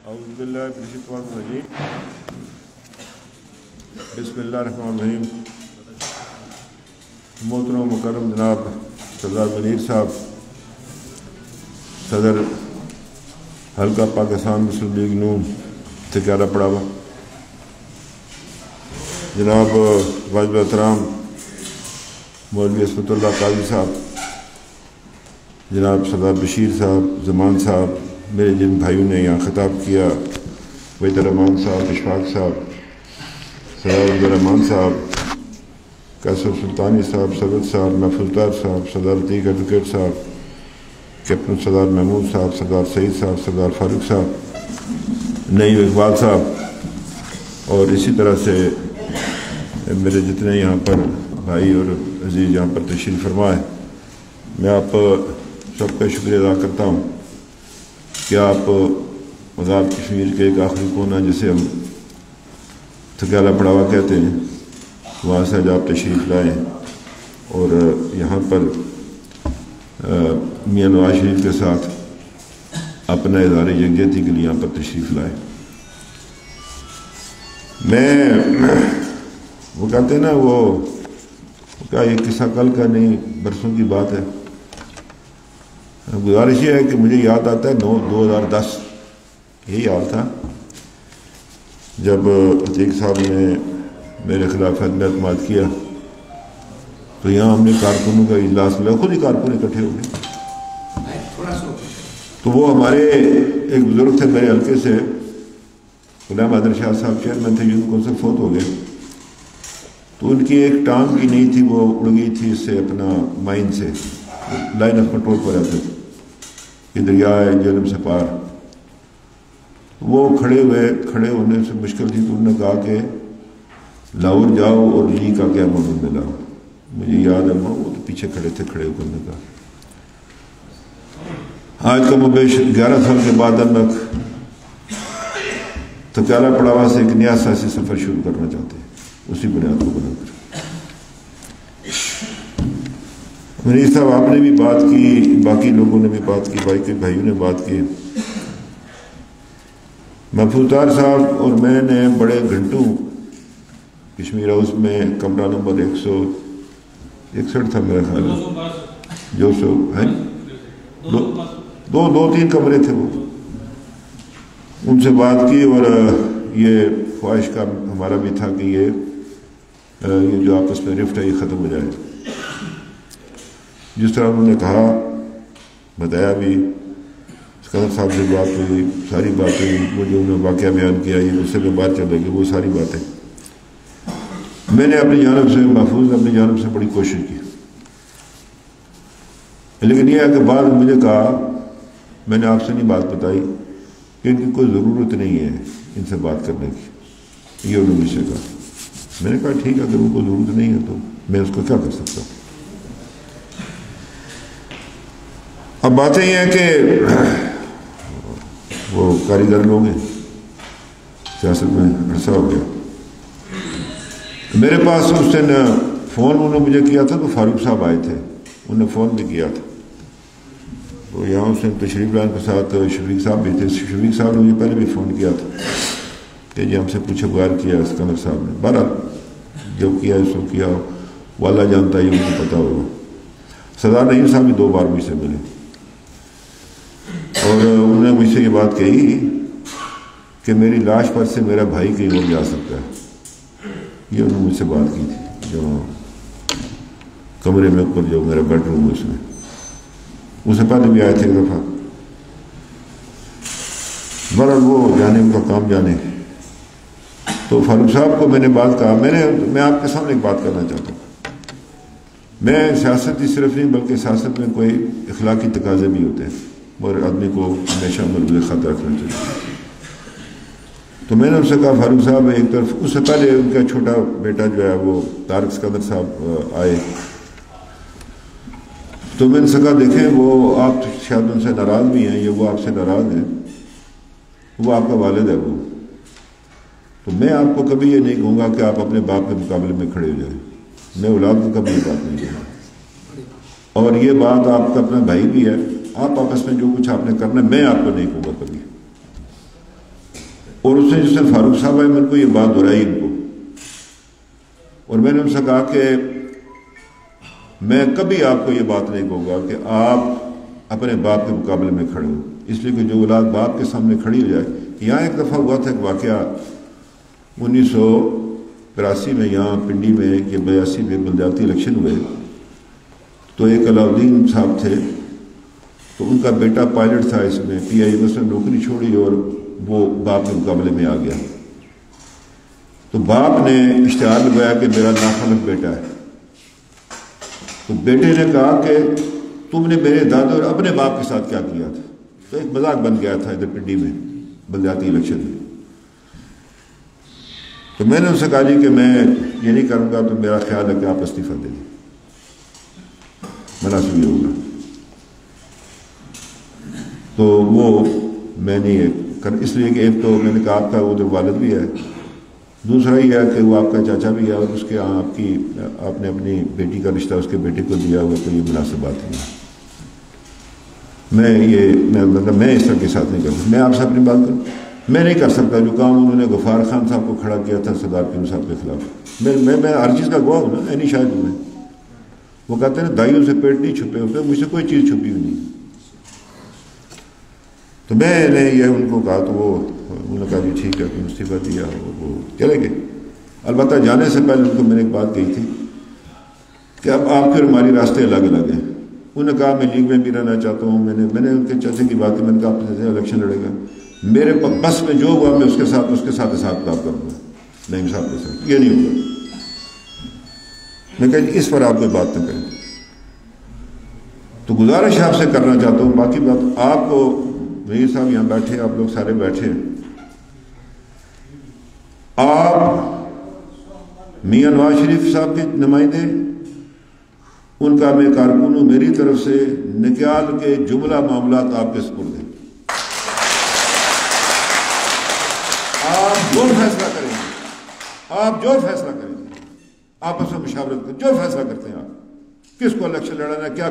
اعوذ باللہ من الشیطان الرجیم بسم اللہ الرحمن الرحیم۔ محترم و مکرم جناب سردار منیر صاحب، صدر حلقہ پاکستان مسلم لیگ نون تکیارہ پڑاوا، جناب واجب احترام مولوی عصمت اللہ قاضی صاحب، جناب سردار بشیر صاحب، زمان صاحب، میرے جن بھائیوں نے یہاں خطاب کیا، وحید الرحمان صاحب، اشفاق صاحب، سردار عبد الرحمان صاحب، قیصر سلطانی صاحب، سرورت صاحب، محفوظ دار صاحب، سردار عتیق ایڈوکیٹ صاحب، کیپٹن سردار محمود صاحب، سردار سعید صاحب، سردار فاروق صاحب، نعیم اقبال صاحب، اور اسی طرح سے میرے جتنے یہاں پر بھائی اور عزیز یہاں پر تشریف فرما ہے، میں آپ سب کا شکریہ ادا کرتا ہوں کہ آپ مغرب کشمیر کے ایک آخری کونا جسے ہم تکیارہ پڑاوا کہتے ہیں، وہاں سے آج آپ تشریف لائے اور یہاں پر میاں نواز شریف کے ساتھ اپنا اظہار یکجہتی کے لیے یہاں پر تشریف لائے۔ وہ کہتے ہیں نا، وہ کیا یہ قصہ کل کا نہیں برسوں کی بات ہے۔ گزارش یہ ہے کہ مجھے یاد آتا ہے 2010 یہی حال تھا جب عتیق صاحب نے میرے خلاف عدم اعتماد کیا، تو یہاں ہم نے کارکنوں کا اجلاس ملا، خود ہی کارکن اکٹھے ہو گئے۔ تو وہ ہمارے ایک بزرگ تھے میرے حلقے سے، غلام حیدر شاہ صاحب چیئرمین تھے، یوتھ کونسل، فوت ہو گئے۔ تو ان کی ایک ٹانگ کی نہیں تھی، وہ اڑ گئی تھی اس سے اپنا مائن سے، لائن آف کنٹرول پر رہتے تھے کہ دریائے جہلم سے پار۔ وہ کھڑے ہونے سے مشکل تھی، تو انہوں نے کہا کہ لاہور جاؤ اور لی کا کیا معمول میں لاؤ۔ مجھے یاد ہے وہ تو پیچھے کھڑے ہو کر نے کہا۔ آج کا مبیش 11 سال کے بعد اب تک تکیارہ پڑاوا سے ایک نیا سیاسی سفر شروع کرنا چاہتے ہیں، اسی بنیاد کو بنا کر۔ منیر صاحب آپ نے بھی بات کی، باقی لوگوں نے بھی بات کی، باقی بھائیوں نے بات کی۔ محفوظ دار صاحب اور میں نے بڑے گھنٹوں کشمیر ہاؤس میں، کمرہ نمبر 161 تھا میرا خیال ہے، جو سو ہے دو تین کمرے تھے، وہ ان سے بات کی، اور یہ خواہش کا ہمارا بھی تھا کہ یہ جو آپس میں رفٹ ہے یہ ختم ہو جائے۔ جس طرح انہوں نے کہا، بتایا بھی، اسکندر صاحب سے بات ہوئی، ساری باتیں، وہ جو انہوں نے واقعہ بیان کیا، یہ اس سے میں بات چل رہی، وہ ساری باتیں میں نے اپنی جانب سے، محفوظ نے اپنی جانب سے بڑی کوشش کی، لیکن یہ ہے کہ بعد مجھے کہا، میں نے آپ سے نہیں بات بتائی کہ ان کی کوئی ضرورت نہیں ہے ان سے بات کرنے کی، یہ انہوں نے مجھ سے کہا۔ میں نے کہا ٹھیک ہے، اگر ان کو ضرورت نہیں ہے تو میں اس کو کیا کر سکتا ہوں۔ اب باتیں یہ ہیں کہ وہ کاریگر لوگ ہیں، سیاست میں عرصہ ہو گیا۔ میرے پاس اس دن فون انہوں نے مجھے کیا تھا، تو فاروق صاحب آئے تھے، انہوں نے فون بھی کیا تھا، تو یہاں اس نے تشریف لانے کے ساتھ شفیق صاحب بھی تھے۔ شفیق صاحب نے مجھے پہلے بھی فون کیا تھا کہ جی ہم سے پوچھے بغیر کیا اسکندر صاحب نے، بہرحال جو کیا اس کو کیا، وہ اللہ جانتا ہے، یہ ان کو پتہ ہوگا۔ سردار نعیم صاحب بھی 2 بار مجھ سے ملے، اور انہوں نے مجھ سے یہ بات کہی کہ میری لاش پر سے میرا بھائی کہیں اور جا سکتا ہے، یہ انہوں نے مجھ سے بات کی تھی، جو کمرے میں اوپر جو میرا بیڈ روم ہے اس میں، اس سے پہلے بھی آئے تھے ایک دفعہ۔ بہرحال وہ جانے، ان کا کام جانے۔ تو فاروق صاحب کو میں نے بات کہا، میں آپ کے سامنے ایک بات کرنا چاہتا ہوں۔ میں سیاست ہی صرف نہیں، بلکہ سیاست میں کوئی اخلاقی تقاضے بھی ہوتے ہیں، اور آدمی کو ہمیشہ ملوز خط رکھنا چاہیے۔ تو میں نے ان سے کہا، فاروق صاحب ایک طرف، اس سے پہلے ان کا چھوٹا بیٹا جو ہے وہ طارق اسکندر صاحب آئے، تو میں نے سے کہا دیکھیں، وہ آپ شاید ان سے ناراض بھی ہیں، یا وہ آپ سے ناراض ہیں، وہ آپ کا والد ہے وہ، تو میں آپ کو کبھی یہ نہیں کہوں گا کہ آپ اپنے باپ کے مقابلے میں کھڑے ہو جائیں، میں اولاد کو کبھی یہ بات نہیں کہوں، اور یہ بات آپ کا اپنا بھائی بھی ہے، آپ آپس میں جو کچھ آپ نے کرنا ہے، میں آپ کو نہیں کہوں گا کبھی۔ اور اس نے جس نے فاروق صاحب ہے، میرے کو یہ بات دہرائی ان کو، اور میں نے ان سے کہا کہ میں کبھی آپ کو یہ بات نہیں کہوں گا کہ آپ اپنے باپ کے مقابلے میں کھڑے ہو، اس لیے کہ جو اولاد باپ کے سامنے کھڑی ہو جائے. یہاں ایک دفعہ ہوا تھا ایک واقعہ 1983 میں، یہاں پنڈی میں کہ 82 میں بلدیاتی الیکشن ہوئے، تو ایک علاؤدین صاحب تھے، تو ان کا بیٹا پائلٹ تھا، اس میں PI میں سے نوکری چھوڑی اور وہ باپ کے مقابلے میں آ گیا. تو باپ نے اشتہار لگایا کہ میرا ناخلف بیٹا ہے. تو بیٹے نے کہا کہ تم نے میرے دادے اور اپنے باپ کے ساتھ کیا کیا تھا. تو ایک مذاق بن گیا تھا ادھر پنڈی میں بلدیاتی الیکشن میں. تو میں نے ان سے کہا جی کہ میں یہ نہیں کروں گا، تو میرا خیال ہے کہ آپ استعفیٰ دے دیں، مناسب یہ ہوگا. تو وہ میں نے اس لیے کہ ایک تو میں نے کہا آپ کا ادھر والد بھی ہے، دوسرا یہ ہے کہ وہ آپ کا چاچا بھی ہے، اور اس کے یہاں آپ نے اپنی بیٹی کا رشتہ اس کے بیٹے کو دیا ہوا، تو یہ مناسب بات نہیں ہے. میں اس طرح کے ساتھ نہیں کرتا. میں آپ سے اپنی بات کروں، میں نہیں کر سکتا جو کام انہوں نے غفار خان صاحب کو کھڑا کیا تھا سردار پیم صاحب کے خلاف. میں ہر چیز کا گواہ ہوں نا، نہیں شاید میں. وہ کہتے ہیں دائیوں سے پیٹ نہیں چھپے ہوتے، مجھ سے کوئی چیز چھپی ہوئی نہیں. تو میں نے یہ ان کو کہا، تو وہ انہوں نے کہا جی ٹھیک ہے، تم استعفیٰ دیا، وہ چلے گئے. البتہ جانے سے پہلے ان کو میں نے ایک بات کہی تھی کہ اب آپ پھر ہماری راستے الگ الگ ہیں. انہوں نے کہا میں لیگ میں بھی رہنا چاہتا ہوں. میں نے ان کے چاچے کی بات کی، میں نے کہا آپ سے الیکشن لڑے گا، میرے بس میں جو ہوا میں اس کے ساتھ حساب کتاب کروں گا، نعیم صاحب کے ساتھ یہ نہیں ہوگا. میں کہا جی اس پر آپ کوئی بات نہ کریں. تو گزارش آپ سے کرنا چاہتا ہوں، باقی بات آپ کو میر صاحب یہاں بیٹھے، آپ لوگ سارے بیٹھے، آپ میاں نواز شریف صاحب کے نمائندے، ان کا میں کارکن ہوں، میری طرف سے نکال کے جملہ معاملات آپ کے سپرد ہیں. آپ جو فیصلہ کریں گے، آپس میں مشاورت کریں، جو فیصلہ کرتے ہیں آپ، کس کو الیکشن لڑانا ہے، کیا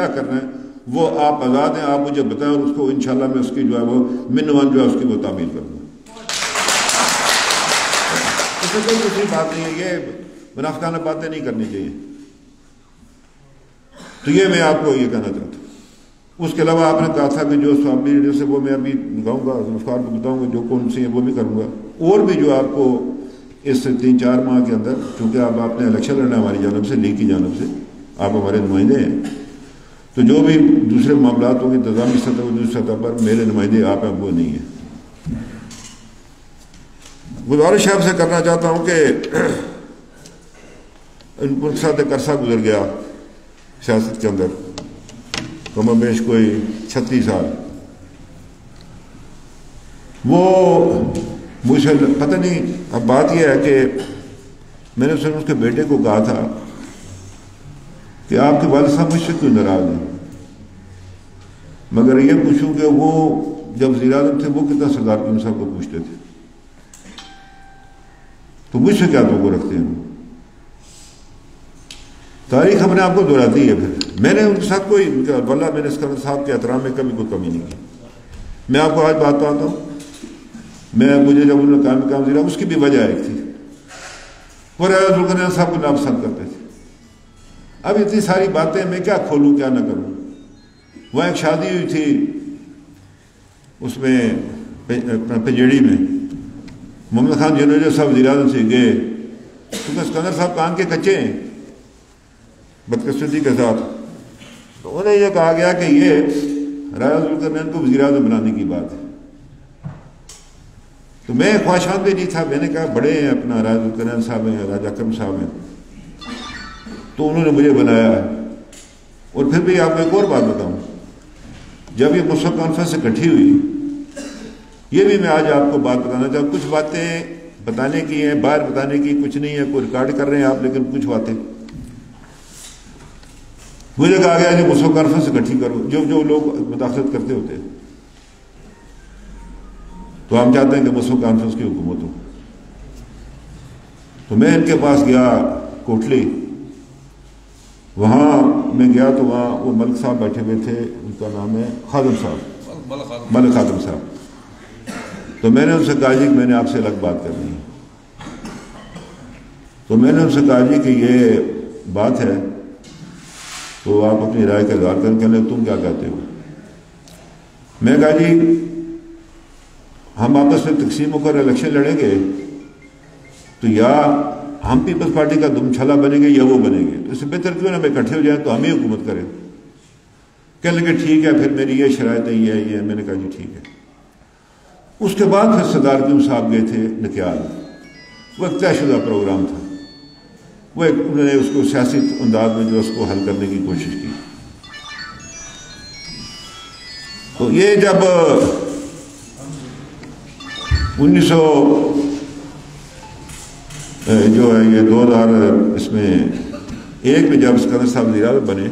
کرنا ہے وہ آپ آزاد ہیں. آپ مجھے بتائیں اور اس کو انشاءاللہ میں اس کی جو ہے وہ منوان جو ہے اس کی وہ تعمیل کروں گا. اس میں کوئی دوسری بات نہیں ہے، یہ منافقانہ باتیں نہیں کرنی چاہیے. تو یہ میں آپ کو یہ کہنا چاہتا ہوں. اس کے علاوہ آپ نے کہا تھا کہ جو اسلامی لیڈر سے وہ میں ابھی گاؤں گا، ذوالفقار کو بتاؤں گا جو کون سی ہیں وہ بھی کروں گا. اور بھی جو آپ کو اس 3-4 ماہ کے اندر، چونکہ آپ نے الیکشن لڑنا ہماری جانب سے، لیگ کی جانب سے، آپ ہمارے نمائندے ہیں، تو جو بھی دوسرے معاملات ہوں گے انتظامی سطح اور دوسری سطح پر میرے نمائندے آپ ہیں، وہ نہیں ہیں. گزارش آپ سے کرنا چاہتا ہوں کہ ان کے ساتھ ایک عرصہ گزر گیا سیاست کے اندر، کم و بیش کوئی 36 سال. وہ مجھے پتہ نہیں، اب بات یہ ہے کہ میں نے اس کے بیٹے کو کہا تھا کہ آپ کے والد صاحب مجھ سے کیوں ناراض ہیں، مگر یہ پوچھوں کہ وہ جب وزیر اعظم تھے وہ کتنا سردار پیم صاحب کو پوچھتے تھے، تو مجھ سے کیا توقع رکھتے ہیں. تاریخ ہم نے آپ کو دہراتی ہے. پھر میں نے ان کے ساتھ کوئی واللہ میں نے اسکندر صاحب کے احترام میں کبھی کوئی کمی نہیں کی. میں آپ کو آج بات بتاتا ہوں، مجھے جب انہوں نے کام دیا اس کی بھی وجہ ایک تھی، وہ ذوالقرنین صاحب کو ناپسند کرتے تھے. اب اتنی ساری باتیں میں کیا کھولوں کیا نہ کروں. وہاں ایک شادی ہوئی تھی اس میں پنجیڑی میں، محمد خان جنوجہ صاحب وزیر اعظم سے گئے، کیونکہ اسکندر صاحب کان کے کچے ہیں بدقسمتی کے ساتھ. تو انہیں یہ کہا گیا کہ یہ راجہ ذوالقرنین کو وزیر اعظم بنانے کی بات ہے. تو میں خواہشاں بھی نہیں تھا، میں نے کہا بڑے ہیں اپنا راجہ ذوالقرنین صاحب ہیں، راجہ اکرم صاحب ہیں، تو انہوں نے مجھے بنایا. اور پھر بھی آپ کو ایک اور بات بتاؤں، جب یہ مسلم کانفرنس اکٹھی ہوئی، یہ بھی میں آج آپ کو بات بتانا چاہوں. کچھ باتیں بتانے کی ہیں، باہر بتانے کی کچھ نہیں ہے، کوئی ریکارڈ کر رہے ہیں آپ، لیکن کچھ باتیں مجھے کہا گیا کہ مسلم کانفرنس اکٹھی کرو، جو لوگ مداخلت کرتے ہوتے ہیں. تو ہم چاہتے ہیں کہ مسلم کانفرنس کی حکومت ہو. تو میں ان کے پاس گیا کوٹلی، وہاں میں گیا تو وہاں وہ ملک صاحب بیٹھے ہوئے تھے، ان کا نام ہے خادم صاحب، ملک خادم صاحب. تو میں نے ان سے کہا جی کہ میں نے آپ سے الگ بات کرنی ہے. تو میں نے ان سے کہا جی کہ یہ بات ہے تو آپ اپنی رائے کا اظہار کریں. کہنے تم کیا کہتے ہو؟ میں کہا جی ہم آپس میں تقسیم ہو کر الیکشن لڑیں گے تو یا ہم پیپلز پارٹی کا دم چھلا بنیں گے یا وہ بنیں گے. تو اس سے بہتر کیوں نہ ہم اکٹھے ہو جائیں تو ہم ہی حکومت کریں. کہنے لگے ٹھیک ہے پھر میری یہ شرائط ہے یہ ہے یہ ہے. میں نے کہا جی ٹھیک ہے. اس کے بعد پھر سردار کیوں صاحب گئے تھے نکیال. وہ ایک طے شدہ پروگرام تھا. وہ انہوں نے اس کو سیاسی انداز میں جو اس کو حل کرنے کی کوشش کی. تو یہ جب 2000 اس میں ایک میں جب اسکندر صاحب وزیر اعظم بنے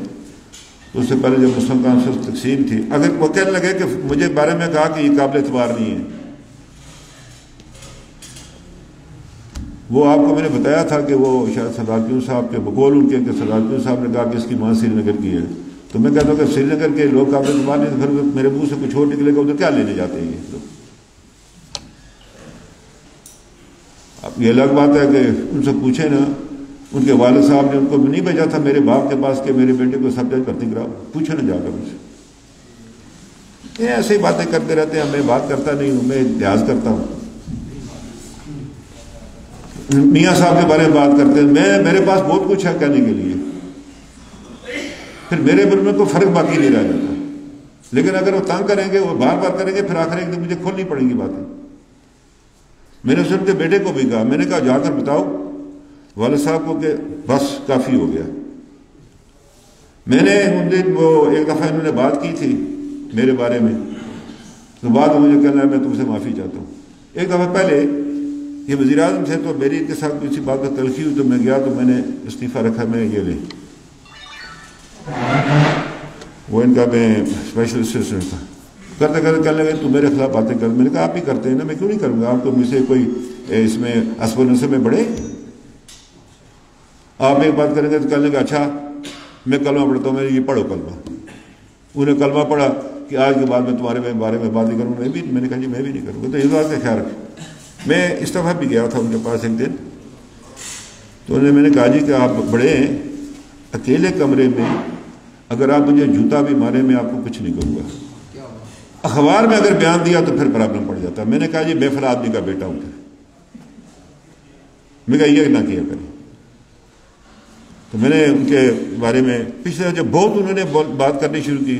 تو اس سے پہلے جب مسلم کانفرنس تقسیم تھی اگر وہ کہنے لگے کہ مجھے بارے میں کہا کہ یہ قابل اعتبار نہیں ہے. وہ آپ کو میں نے بتایا تھا کہ وہ شاید سردار کیوں صاحب کے بقول ان کے کہ سردار کیوں صاحب نے کہا کہ اس کی ماں سری نگر کی ہے. تو میں کہتا ہوں کہ سری نگر کے لوگ قابل اعتبار نہیں تو پھر میرے منہ سے کچھ اور نکلے گا ادھر کیا لینے جاتے ہیں یہ لوگ. اب یہ الگ بات ہے کہ ان سے پوچھیں نا ان کے والد صاحب نے ان کو نہیں بھیجا تھا میرے باپ کے پاس کہ میرے بیٹے کو سب جج بھرتی کراؤ. پوچھیں نا جا کر ان سے. یہ ایسے ہی باتیں کرتے رہتے ہیں. میں بات کرتا نہیں ہوں میں لحاظ کرتا ہوں. میاں صاحب کے بارے میں بات کرتے ہیں. میرے پاس بہت کچھ ہے کہنے کے لیے. پھر میرے بل میں کوئی فرق باقی نہیں رہ جاتا. لیکن اگر وہ تنگ کریں گے وہ بار بار کریں گے پھر آخر ایک دن مجھے کھولنی پڑیں گی باتیں. میں نے ان کے بیٹے کو بھی کہا. میں نے کہا جا کر بتاؤ والد صاحب کو کہ بس کافی ہو گیا. میں نے ان دن وہ ایک دفعہ انہوں نے بات کی تھی میرے بارے میں تو بعد میں مجھے کہنا ہے میں تم سے معافی چاہتا ہوں. ایک دفعہ پہلے یہ وزیر اعظم تھے تو میری ان کے ساتھ کسی بات کا تلخی ہوئی تو میں گیا تو میں نے استعفیٰ رکھا. میں یہ لے وہ ان کا میں اسپیشل اسسٹنٹ تھا. کرتے کرتے کہنے لگے تو میرے خلاف باتیں کر. میں نے کہا آپ ہی کرتے ہیں نا میں کیوں نہیں کروں گا. آپ کو مجھ سے کوئی اس میں اسب و نسب میں بڑھے. آپ ایک بات کریں گے تو کہنے لگے اچھا میں کلمہ پڑھتا ہوں. میں یہ پڑھو کلمہ. انہیں کلمہ پڑھا کہ آج کے بعد میں تمہارے بارے میں بات نہیں کروں. میں نے کہا جی میں بھی نہیں کروں گا. تو اس بات کا خیال رکھیں. میں اس دفعہ بھی گیا تھا ان کے پاس ایک دن تو انہوں نے میں نے کہا جی کہ آپ بڑے ہیں اکیلے کمرے میں اگر آپ مجھے جوتا بھی مارے میں آپ کو کچھ نہیں کروں گا. اخبار میں اگر بیان دیا تو پھر پرابلم پڑ جاتا. میں نے کہا جی بے فلا آدمی کا بیٹا ہوں. میں کہا یہ نہ کیا کریں. تو میں نے ان کے بارے میں پچھلے جب بہت انہوں نے بات کرنی شروع کی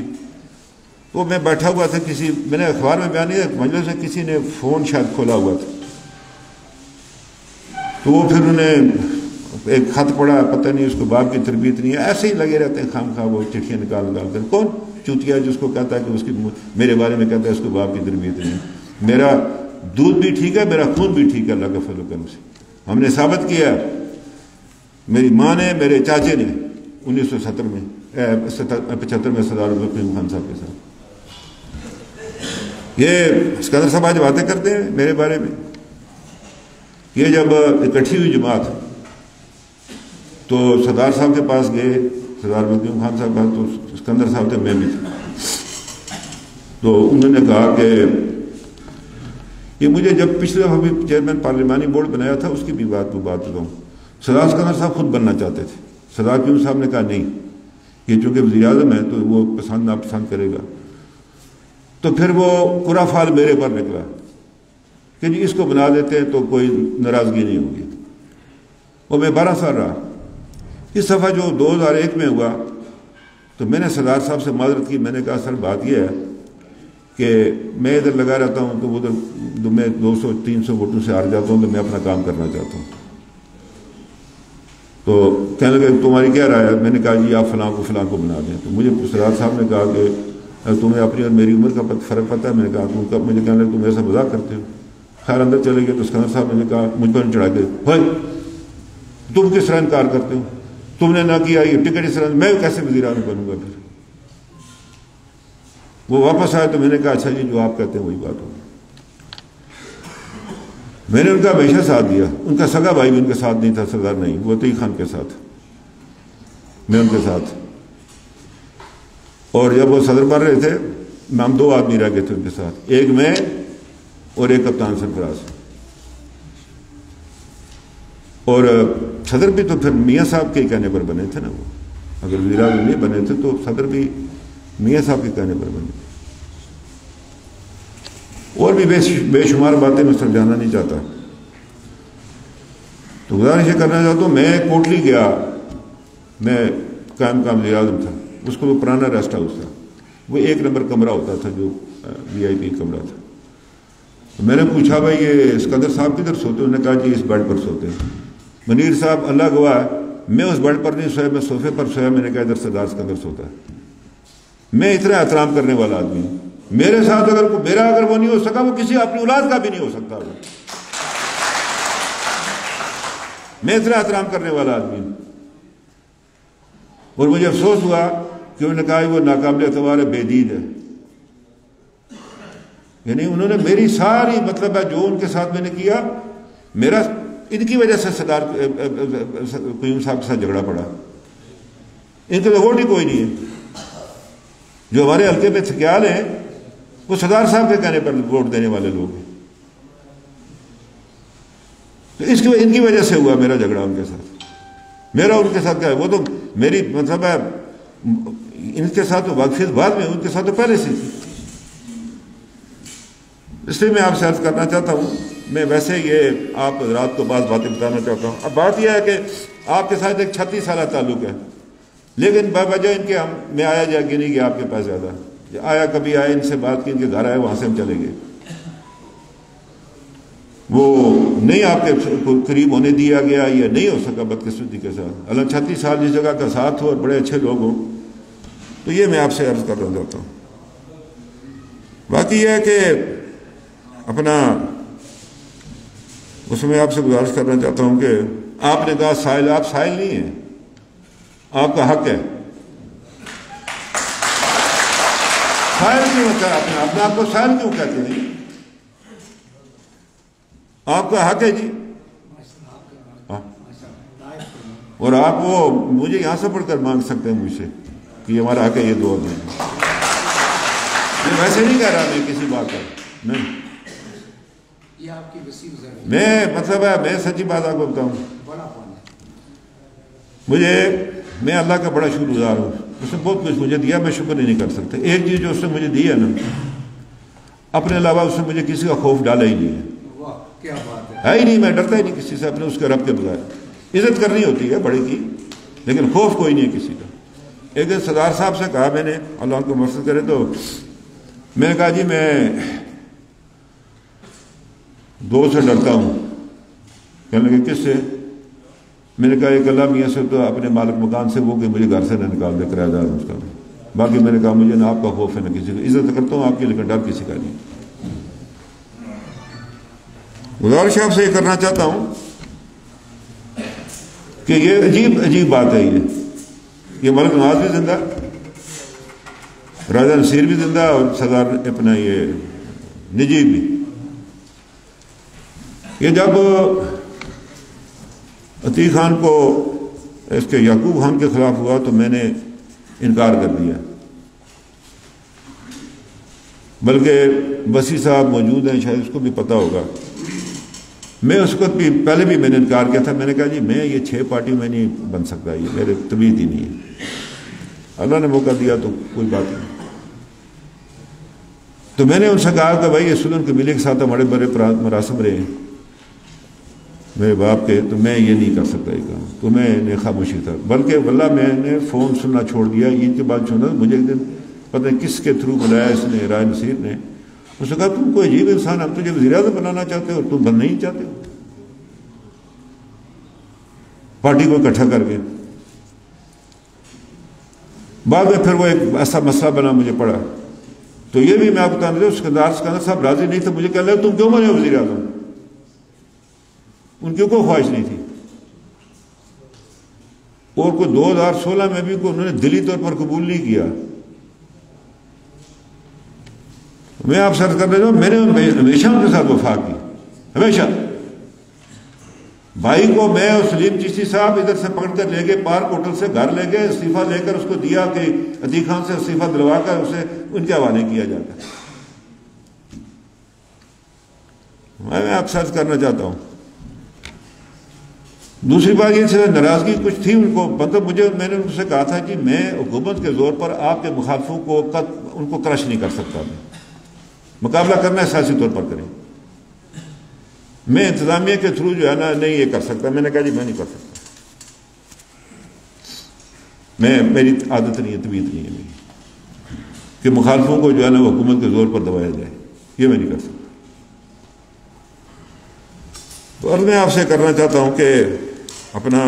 تو میں بیٹھا ہوا تھا کسی میں نے اخبار میں بیان نہیں مجلس سے کسی نے فون شاید کھولا ہوا تھا تو وہ پھر انہوں نے ایک خط پڑھا. پتہ نہیں اس کو باپ کی تربیت نہیں ہے. ایسے ہی لگے رہتے ہیں خام خواہ وہ چٹھیاں نکال کر. کون چوتیا جس کو کہتا ہے کہ اس کی میرے بارے میں کہتا ہے اس کو باپ کی تربیت نہیں. میرا دودھ بھی ٹھیک ہے میرا خون بھی ٹھیک ہے اللہ کا فضل و کرم سے. ہم نے ثابت کیا میری ماں نے میرے چاچے نے 1970 میں 75 میں سردار قیوم خان صاحب کے ساتھ. یہ اسکندر صاحب آج باتیں کرتے ہیں میرے بارے میں. یہ جب اکٹھی ہوئی جماعت تو سردار صاحب کے پاس گئے. سردار قیوم خان صاحب کا تو اسکندر صاحب تھے میں بھی تھا. تو انہوں نے کہا کہ یہ مجھے جب پچھلے دفعہ بھی چیئرمین پارلیمانی بورڈ بنایا تھا اس کی بھی بات بتاؤں. سردار اسکندر صاحب خود بننا چاہتے تھے. سردار قیوم صاحب نے کہا نہیں یہ چونکہ وزیر اعظم ہے تو وہ پسند ناپسند کرے گا. تو پھر وہ پورا فال میرے پر نکلا کہ جی اس کو بنا دیتے ہیں تو کوئی ناراضگی نہیں ہوگی. وہ میں 12 سال رہا. اس دفعہ جو 2001 میں ہوا تو میں نے سردار صاحب سے معذرت کی. میں نے کہا سر بات یہ ہے کہ میں ادھر لگا رہتا ہوں تو ادھر میں 200-300 ووٹوں سے ہار جاتا ہوں تو میں اپنا کام کرنا چاہتا ہوں. تو کہنے لگے تمہاری کیا رائے ہے. میں نے کہا جی آپ فلاں کو بنا دیں. تو مجھے سردار صاحب نے کہا کہ تمہیں اپنی اور میری عمر کا فرق پتہ ہے. میں نے کہا تم کب مجھے کہنے لگے تم ایسا مذاق کرتے ہو. خیر اندر چلے گئے تو اسکندر صاحب نے کہا مجھ پر چڑھا کے بھائی تم کس طرح انکار کرتے ہو. تم نے نہ کیا یہ ٹکٹ اس طرح میں کیسے وزیر اعظم بنوں گا. پھر وہ واپس آئے تو میں نے کہا اچھا جی جو آپ کہتے ہیں وہی بات ہوگی. میں نے ان کا ہمیشہ ساتھ دیا. ان کا سگا بھائی بھی ان کے ساتھ نہیں تھا سردار نہیں وہ عطیہ خان کے ساتھ میں ان کے ساتھ. اور جب وہ صدر بن رہے تھے ہم 2 آدمی رہ گئے تھے ان کے ساتھ. ایک میں اور ایک کپتان سرفراز. اور صدر بھی تو پھر میاں صاحب کے کہنے پر بنے تھے نا. وہ اگر وزیر اعظم نہیں بنے تھے تو صدر بھی میاں صاحب کے کہنے پر بنے. اور بھی بے شمار باتیں میں سمجھانا نہیں چاہتا. تو گزارش یہ کرنا چاہتا ہوں، میں کوٹلی گیا، میں قائم وزیر اعظم تھا، اس کو وہ پرانا ریسٹ ہاؤس تھا، وہ 1 نمبر کمرہ ہوتا تھا جو VIP کمرہ تھا. میں نے پوچھا بھائی یہ اسکندر صاحب کدھر سوتے؟ انہوں نے کہا جی اس بیڈ پر سوتے ہیں. منیر صاحب اللہ گواہ میں اس بیڈ پر نہیں سویا، میں صوفے پر سویا. میں نے کہا ادھر سردار اسکندر سوتا ہے. میں اتنا احترام کرنے والا آدمی ہوں. میرے ساتھ اگر وہ نہیں ہو سکا، وہ کسی اپنی اولاد کا بھی نہیں ہو سکتا. وہ میں اتنا احترام کرنے والا آدمی ہوں. اور مجھے افسوس ہوا کہ انہوں نے کہا وہ ناقابل اعتبار ہے، بے دید ہے. یعنی انہوں نے میری ساری مطلب ہے جو ان کے ساتھ میں نے کیا، میرا ان کی وجہ سے سردار قیوم صاحب کے ساتھ جھگڑا پڑا. ان کے تو ووٹ ہی کوئی نہیں ہے. جو ہمارے حلقے میں تھکیال ہیں وہ سردار صاحب کے کہنے پر ووٹ دینے والے لوگ ہیں. تو ان کی وجہ سے ہوا میرا جھگڑا ان کے ساتھ. میرا ان کے ساتھ کیا ہے، وہ تو میری مطلب ہے ان کے ساتھ تو واقفیت بعد میں، ان کے ساتھ تو پہلے سے تھی. اس لیے میں آپ سے عرض کرنا چاہتا ہوں، میں ویسے یہ آپ رات کو بعض باتیں بتانا چاہتا ہوں. اب بات یہ ہے کہ آپ کے ساتھ ایک 36 سالہ تعلق ہے، لیکن بوجہ ان کے میں آیا جا کے نہیں گیا آپ کے پاس زیادہ. آیا کبھی آئے، ان سے بات کی، ان کے گھر آئے، وہاں سے ہم چلے گئے. وہ نہیں آپ کے قریب ہونے دیا گیا، یا نہیں ہو سکا بدقسمتی کے ساتھ. اللہ 36 سال جس جگہ کا ساتھ ہو اور بڑے اچھے لوگ ہوں، تو یہ میں آپ سے عرض کرنا چاہتا ہوں. باقی یہ ہے کہ اپنا اس میں آپ سے گزارش کرنا چاہتا ہوں کہ آپ نے کہا سائل، آپ سائل نہیں ہیں، آپ کا حق ہے. سائل کیوں ہوتا ہے؟ اپنے آپ کو سائل کیوں کہتے ہیں؟ آپ کا حق ہے جی. اور آپ وہ مجھے یہاں سے پڑھ کر مانگ سکتے ہیں مجھ سے کہ یہ ہمارا حق ہے، یہ دعا دیں. میں ویسے نہیں کہہ رہا میں کسی بات پر نہیں. میں مطلب ہے میں سچی بات آپ کو بتاؤں، میں اللہ کا بڑا شکر گزار ہوں. اس نے بہت کچھ مجھے دیا، میں شکر ہی نہیں کر سکتا. ایک چیز جو اس نے مجھے دی ہے نا، اپنے علاوہ اس نے مجھے کسی کا خوف ڈالا ہی نہیں ہے ہی نہیں. میں ڈرتا ہی نہیں کسی سے اپنے اس کے رب کے بغیر. عزت کرنی ہوتی ہے بڑے کی، لیکن خوف کوئی نہیں ہے کسی کا. ایک دن سردار صاحب سے کہا میں نے، اللہ ان کو مقصد کرے، تو میں نے کہا جی میں 2 سے ڈرتا ہوں. کہنے لگے کس سے؟ میں نے کہا ایک اللہ میاں سے، تو اپنے مالک مکان سے، وہ کہ مجھے گھر سے نہ نکال دے، کرایہ دار اس کا. باقی میں نے کہا مجھے نہ آپ کا خوف ہے نہ کسی کا. عزت کرتا ہوں آپ کی، لیکن ڈر کسی کا نہیں. گزارش آپ سے یہ کرنا چاہتا ہوں کہ یہ عجیب بات ہے. یہ ملک نواز بھی زندہ، راجہ نصیر بھی زندہ، اور سردار اپنا یہ نجیب بھی. یہ جب عتیق خان کو اس کے یعقوب خان کے خلاف ہوا تو میں نے انکار کر دیا. بلکہ بسی صاحب موجود ہیں، شاید اس کو بھی پتہ ہوگا. میں اس وقت بھی پہلے بھی میں نے انکار کیا تھا. میں نے کہا جی میں یہ 6 پارٹی میں نہیں بن سکتا، یہ میرے طبیعت ہی نہیں ہے. اللہ نے موقع دیا تو کوئی بات نہیں. تو میں نے ان سے کہا کہ بھائی یہ سلن قبیلے کے ساتھ ہمارے بڑے مراسم رہے ہیں میرے باپ کے، تو میں یہ نہیں کر سکتا یہ کام. تو میں نے خاموشی تھا. بلکہ واللہ میں نے فون سننا چھوڑ دیا. عید کے بعد سنا، مجھے ایک دن پتہ نہیں کس کے تھرو بلایا اس نے، راجہ نصیر نے. اس نے کہا تم کوئی عجیب انسان، ہم تجھے وزیر اعظم بنانا چاہتے ہو اور تم بن نہیں چاہتے ہو پارٹی کو اکٹھا کر کے. بعد میں پھر وہ ایک ایسا مسئلہ بنا مجھے پڑا. تو یہ بھی میں آپ کو بتا دوں، سکندر صاحب راضی نہیں تھے. مجھے کہہ لگا تم کیوں بنے وزیر اعظم؟ ان کی کوئی خواہش نہیں تھی. اور کوئی 2016 میں بھی کوئی انہوں نے دلی طور پر قبول نہیں کیا. میں آپ سے عرض کر رہا ہوں، میں نے ہمیشہ ان کے ساتھ وفا کی، ہمیشہ. بھائی کو میں اور سلیم چشتی صاحب ادھر سے پکڑ کر لے گئے، پارک ہوٹل سے گھر لے گئے، استعفیٰ لے کر اس کو دیا کہ عتیق خان سے استعفیٰ دلوا کر اسے ان کے حوالے کیا جاتا. میں آپ سے عرض کرنا چاہتا ہوں. دوسری بات یہ سے ناراضگی کچھ تھی ان کو، مطلب میں نے ان سے کہا تھا کہ میں حکومت کے زور پر آپ کے مخالفوں کو ان کو کرش نہیں کر سکتا. مقابلہ کرنا ہے سیاسی طور پر کریں. میں انتظامیہ کے تھرو جو ہے نا نہیں یہ کر سکتا. میں نے کہا جی میں نہیں کر سکتا، میری عادت نہیں ہے، طبیعت نہیں ہے میری کہ مخالفوں کو جو ہے نا وہ حکومت کے زور پر دبایا جائے. یہ میں نہیں کر سکتا. تو اور میں آپ سے کرنا چاہتا ہوں کہ اپنا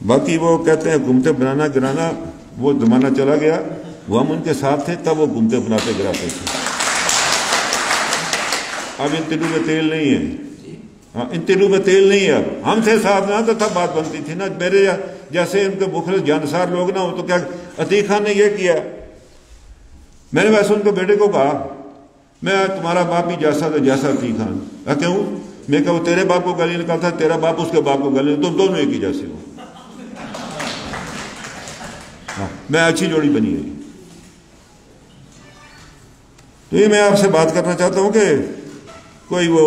باقی وہ کہتے ہیں حکومتیں بنانا گرانا، وہ زمانہ چلا گیا. وہ ہم ان کے ساتھ تھے تب وہ حکومتیں بناتے گراتے تھے. اب ان تلوں میں تیل نہیں ہے. ہاں ان تلوں میں تیل نہیں ہے. اب ہم سے ساتھ نہ تو تب بات بنتی تھی نا. میرے جیسے ان کے مخلص جانسار لوگ نا، وہ تو کیا عتیق خان نے یہ کیا. میں نے ویسے ان کے بیٹے کو کہا میں تمہارا باپ ہی جیسا تھا جیسا عتیق خان. کیوں؟ میں کہا وہ تیرے باپ کو گالی نکالتا تھا، تیرا باپ اس کے باپ کو گالی، تم دونوں ایک ہی جیسے ہو. میں اچھی جوڑی بنی ہے. تو یہ میں آپ سے بات کرنا چاہتا ہوں کہ کوئی وہ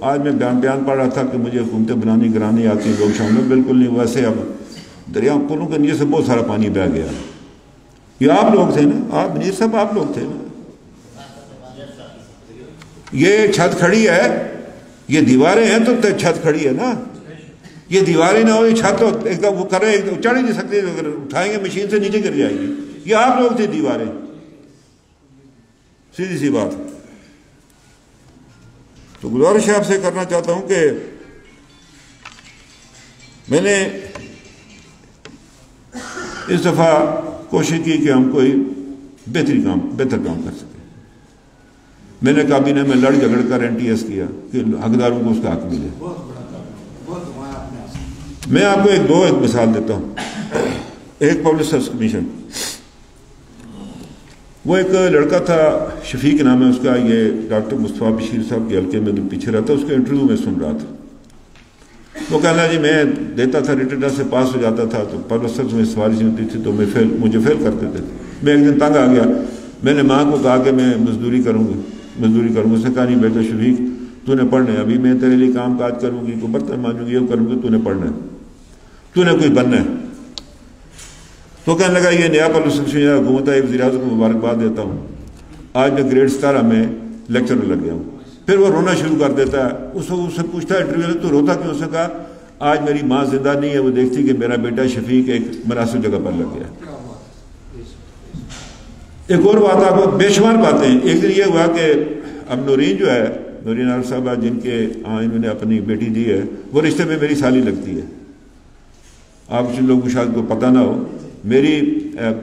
آج میں بیان پڑھ رہا تھا کہ مجھے حکومتیں بنانی گرانی آتی لوگ شامل، بالکل نہیں. ویسے اب دریا پلوں کے نیچے سے بہت سارا پانی بہہ گیا. یہ آپ لوگ تھے نا، آپ منیر صاحب آپ لوگ تھے نا. یہ چھت کھڑی ہے، یہ دیواریں ہیں تو چھت کھڑی ہے نا. یہ دیواریں نہ ہو یہ چھت تو ایک وہ کرے چڑھ ہی نہیں سکتے. اگر اٹھائیں گے مشین سے نیچے گر جائے گی. یہ آپ لوگ تھے دیواریں. سیدھی سی بات. تو گزارش آپ سے کرنا چاہتا ہوں کہ میں نے اس دفعہ کوشش کی کہ ہم کوئی بہتر کام کر سکیں. میں نے کابینہ میں لڑ جھگڑ کر NTS کیا کہ حقداروں کو اس کا حق ملے. میں آپ کو ایک مثال دیتا ہوں. ایک پبلک سروس کمیشن، وہ ایک لڑکا تھا شفیق نام ہے اس کا، یہ ڈاکٹر مصطفیٰ بشیر صاحب کے حلقے میں پیچھے رہتا. اس کے انٹرویو میں سن رہا تھا. وہ کہنا جی میں دیتا تھا ریٹن ٹیسٹ سے پاس ہو جاتا تھا تو پبلک سروس میں سواری ہوتی تھی تو مجھے فیل کرتے تھے. میں ایک دن تنگ آ گیا. میں نے ماں کو کہا کہ میں مزدوری کروں گا. اس نے کہا نہیں بیٹا شفیق تو نے پڑھنا ہے، ابھی میں تیرے لیے کام کاج کروں گی، کوئی برتن مانجوں گی، یہ کروں گی، تو نے پڑھنا ہے، تو نے کوئی بننا ہے. تو کہنے لگا یہ نیا پبلک سروس حکومت ہے، وزیر اعظم کو مبارکباد دیتا ہوں، آج میں گریڈ 17 میں لیکچر میں لگ گیا ہوں. پھر وہ رونا شروع کر دیتا ہے. اس سے پوچھتا ہے انٹرویو میں تو روتا کیوں؟ اس نے کہا آج میری ماں زندہ نہیں ہے، وہ دیکھتی کہ میرا بیٹا شفیق ایک مناسب جگہ پر لگ گیا. ایک اور بات آپ کو بے شمار باتیں. ایک دن یہ ہوا کہ اب نورین جو ہے، نورین عارف صاحبہ جن کے انہوں نے اپنی بیٹی دی ہے، وہ رشتے میں میری سالی لگتی ہے. آپ جن لوگوں کو شاید کو پتہ نہ ہو، میری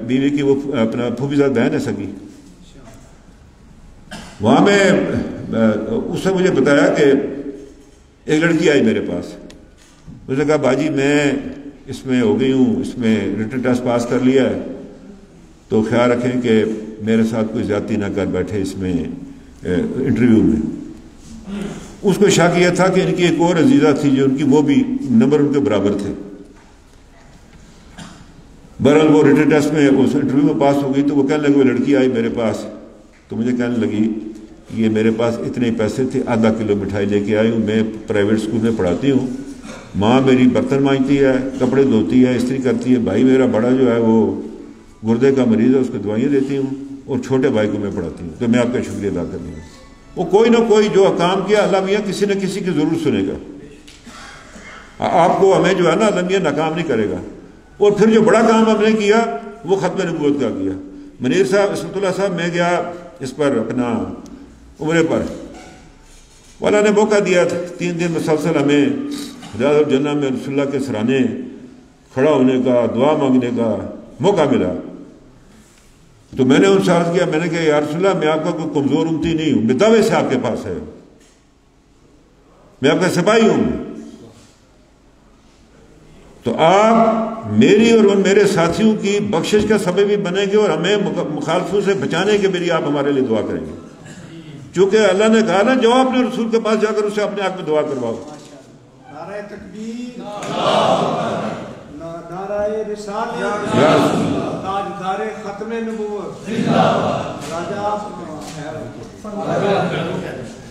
بیوی کی وہ اپنا پھوپھیزاد بہن ہے سگی. وہاں میں اس نے مجھے بتایا کہ ایک لڑکی آئی میرے پاس. اس نے کہا باجی میں اس میں ہو گئی ہوں، اس میں ریٹن ٹیسٹ پاس کر لیا ہے، تو خیال رکھیں کہ میرے ساتھ کوئی زیادتی نہ کر بیٹھے اس میں انٹرویو میں. اس کو شک یہ تھا کہ ان کی ایک اور عزیزہ تھی جو ان کی وہ بھی نمبر ان کے برابر تھے. بہرحال وہ ریٹن ٹیسٹ میں اس انٹرویو میں پاس ہو گئی. تو وہ کہنے لگے وہ لڑکی آئی میرے پاس تو مجھے کہنے لگی یہ میرے پاس اتنے پیسے تھے، آدھا کلو مٹھائی لے کے آئی ہوں، میں پرائیویٹ اسکول میں پڑھاتی ہوں، ماں میری برتن مانجتی ہے، کپڑے دھوتی ہے، استری کرتی ہے، بھائی میرا بڑا جو ہے وہ گردے کا مریض ہے، اس کو دوائیاں دیتی ہوں، اور چھوٹے بھائی کو میں پڑھاتی ہوں. تو میں آپ کا شکریہ ادا کرتی ہوں. وہ کوئی نہ کوئی جو کام کیا اللہ میاں کسی نہ کسی کی ضرور سنے گا. آپ کو ہمیں جو ہے نا اللہ میاں ناکام نہیں کرے گا. اور پھر جو بڑا کام ہم نے کیا وہ ختم نبوت کا کیا. منیر صاحب اسمت اللہ صاحب میں گیا اس پر اپنا عمرے پر، والا نے موقع دیا 3 دن مسلسل ہمیں ریاض الجنہ میں رسول اللہ کے سرانے کھڑا ہونے کا، دعا مانگنے کا موقع ملا. تو میں نے ان سے عرض کیا، میں نے کہا یا رسول اللہ میں آپ کا کوئی کمزور امتی نہیں ہوں، میں دعوے سے آپ کے پاس ہے، میں آپ کا سپاہی ہوں. تو آپ میری اور ان میرے ساتھیوں کی بخشش کا سبب بھی بنیں گے اور ہمیں مخالفوں سے بچانے کے لیے آپ ہمارے لیے دعا کریں گے. چونکہ اللہ نے کہا نا جو اپنے رسول کے پاس جا کر اسے اپنے آپ میں دعا کرواؤ. نعرہ تکبیر، نعرہ رسالت، تاجدار ختم نبوت، راجہ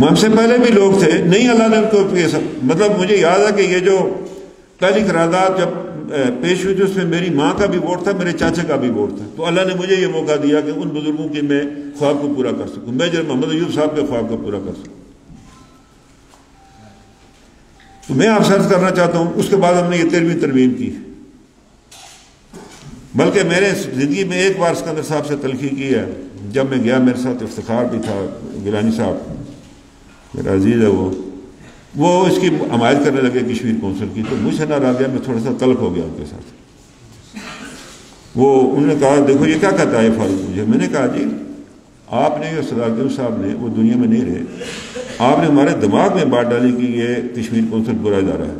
ہم سے پہلے بھی لوگ تھے, نہیں اللہ نے ان کو یہ سب, مطلب مجھے یاد ہے کہ یہ جو پہلی قرارداد جب پیش ہوئی تھی اس میں میری ماں کا بھی ووٹ تھا, میرے چاچے کا بھی ووٹ تھا, تو اللہ نے مجھے یہ موقع دیا کہ ان بزرگوں کی میں خواب کو پورا کر سکوں, میجر محمد ایوب صاحب کے خواب کو پورا کر سکوں. تو میں آپ سے عرض کرنا چاہتا ہوں, اس کے بعد ہم نے یہ 13ویں ترمیم کی, بلکہ میرے زندگی میں ایک بار اسکندر صاحب سے تلخی کی ہے. جب میں گیا میرے ساتھ افتخار بھی تھا, گیلانی صاحب میرا عزیز ہے, وہ اس کی حمایت کرنے لگے کشمیر کونسل کی, تو مجھ سے ناراض, میں تھوڑا سا تلخ ہو گیا ان کے ساتھ. انہوں نے کہا دیکھو یہ کیا کہتا ہے فاروق مجھے. میں نے کہا جی آپ نے یہ صدر اعظم صاحب نے, وہ دنیا میں نہیں رہے, آپ نے ہمارے دماغ میں بات ڈالی کہ یہ کشمیر کونسل برا ادارہ ہے,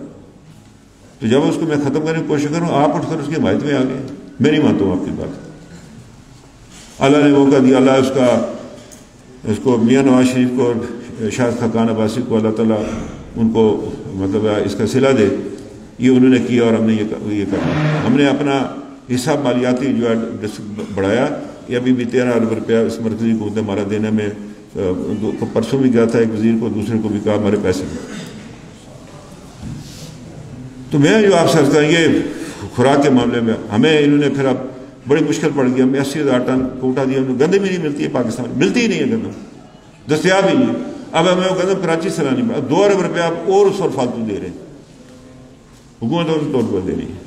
تو جب اس کو میں ختم کرنے کی کوشش کروں آپ اٹھ کر اس کی حمایت میں آ گئے. میں نہیں مانتا ہوں آپ کی بات. اللہ نے موقع دیا, اللہ اس کو میاں نواز شریف کو, شاہد خاقان عباسی کو اللہ تعالیٰ ان کو مطلب اس کا صلہ دے, یہ انہوں نے کیا اور ہم نے یہ کرا. ہم نے اپنا حصہ مالیاتی جو ہے بڑھایا, یہ ابھی بھی 13 ارب روپیہ اس مرکزی حکومت نے ہمارا دینے میں, پرسوں بھی کیا تھا ایک وزیر کو, دوسرے کو بھی کہا ہمارے پیسے. تو میں جو آپ سے عرض کروں, یہ خوراک کے معاملے میں ہمیں انہوں نے پھر اب بڑی مشکل پڑ گئی. ہمیں 80,000 ٹن کوٹا دیا, گندم بھی نہیں ملتی ہے پاکستان میں, ملتی ہی نہیں ہے گندم, دستیاب ہی نہیں. اب ہمیں وہ گندم کراچی سے لانی پڑا, 2 ارب روپیہ آپ اور اس اور فالتو دے رہے ہیں, حکومت اور طور پر دے رہی ہے.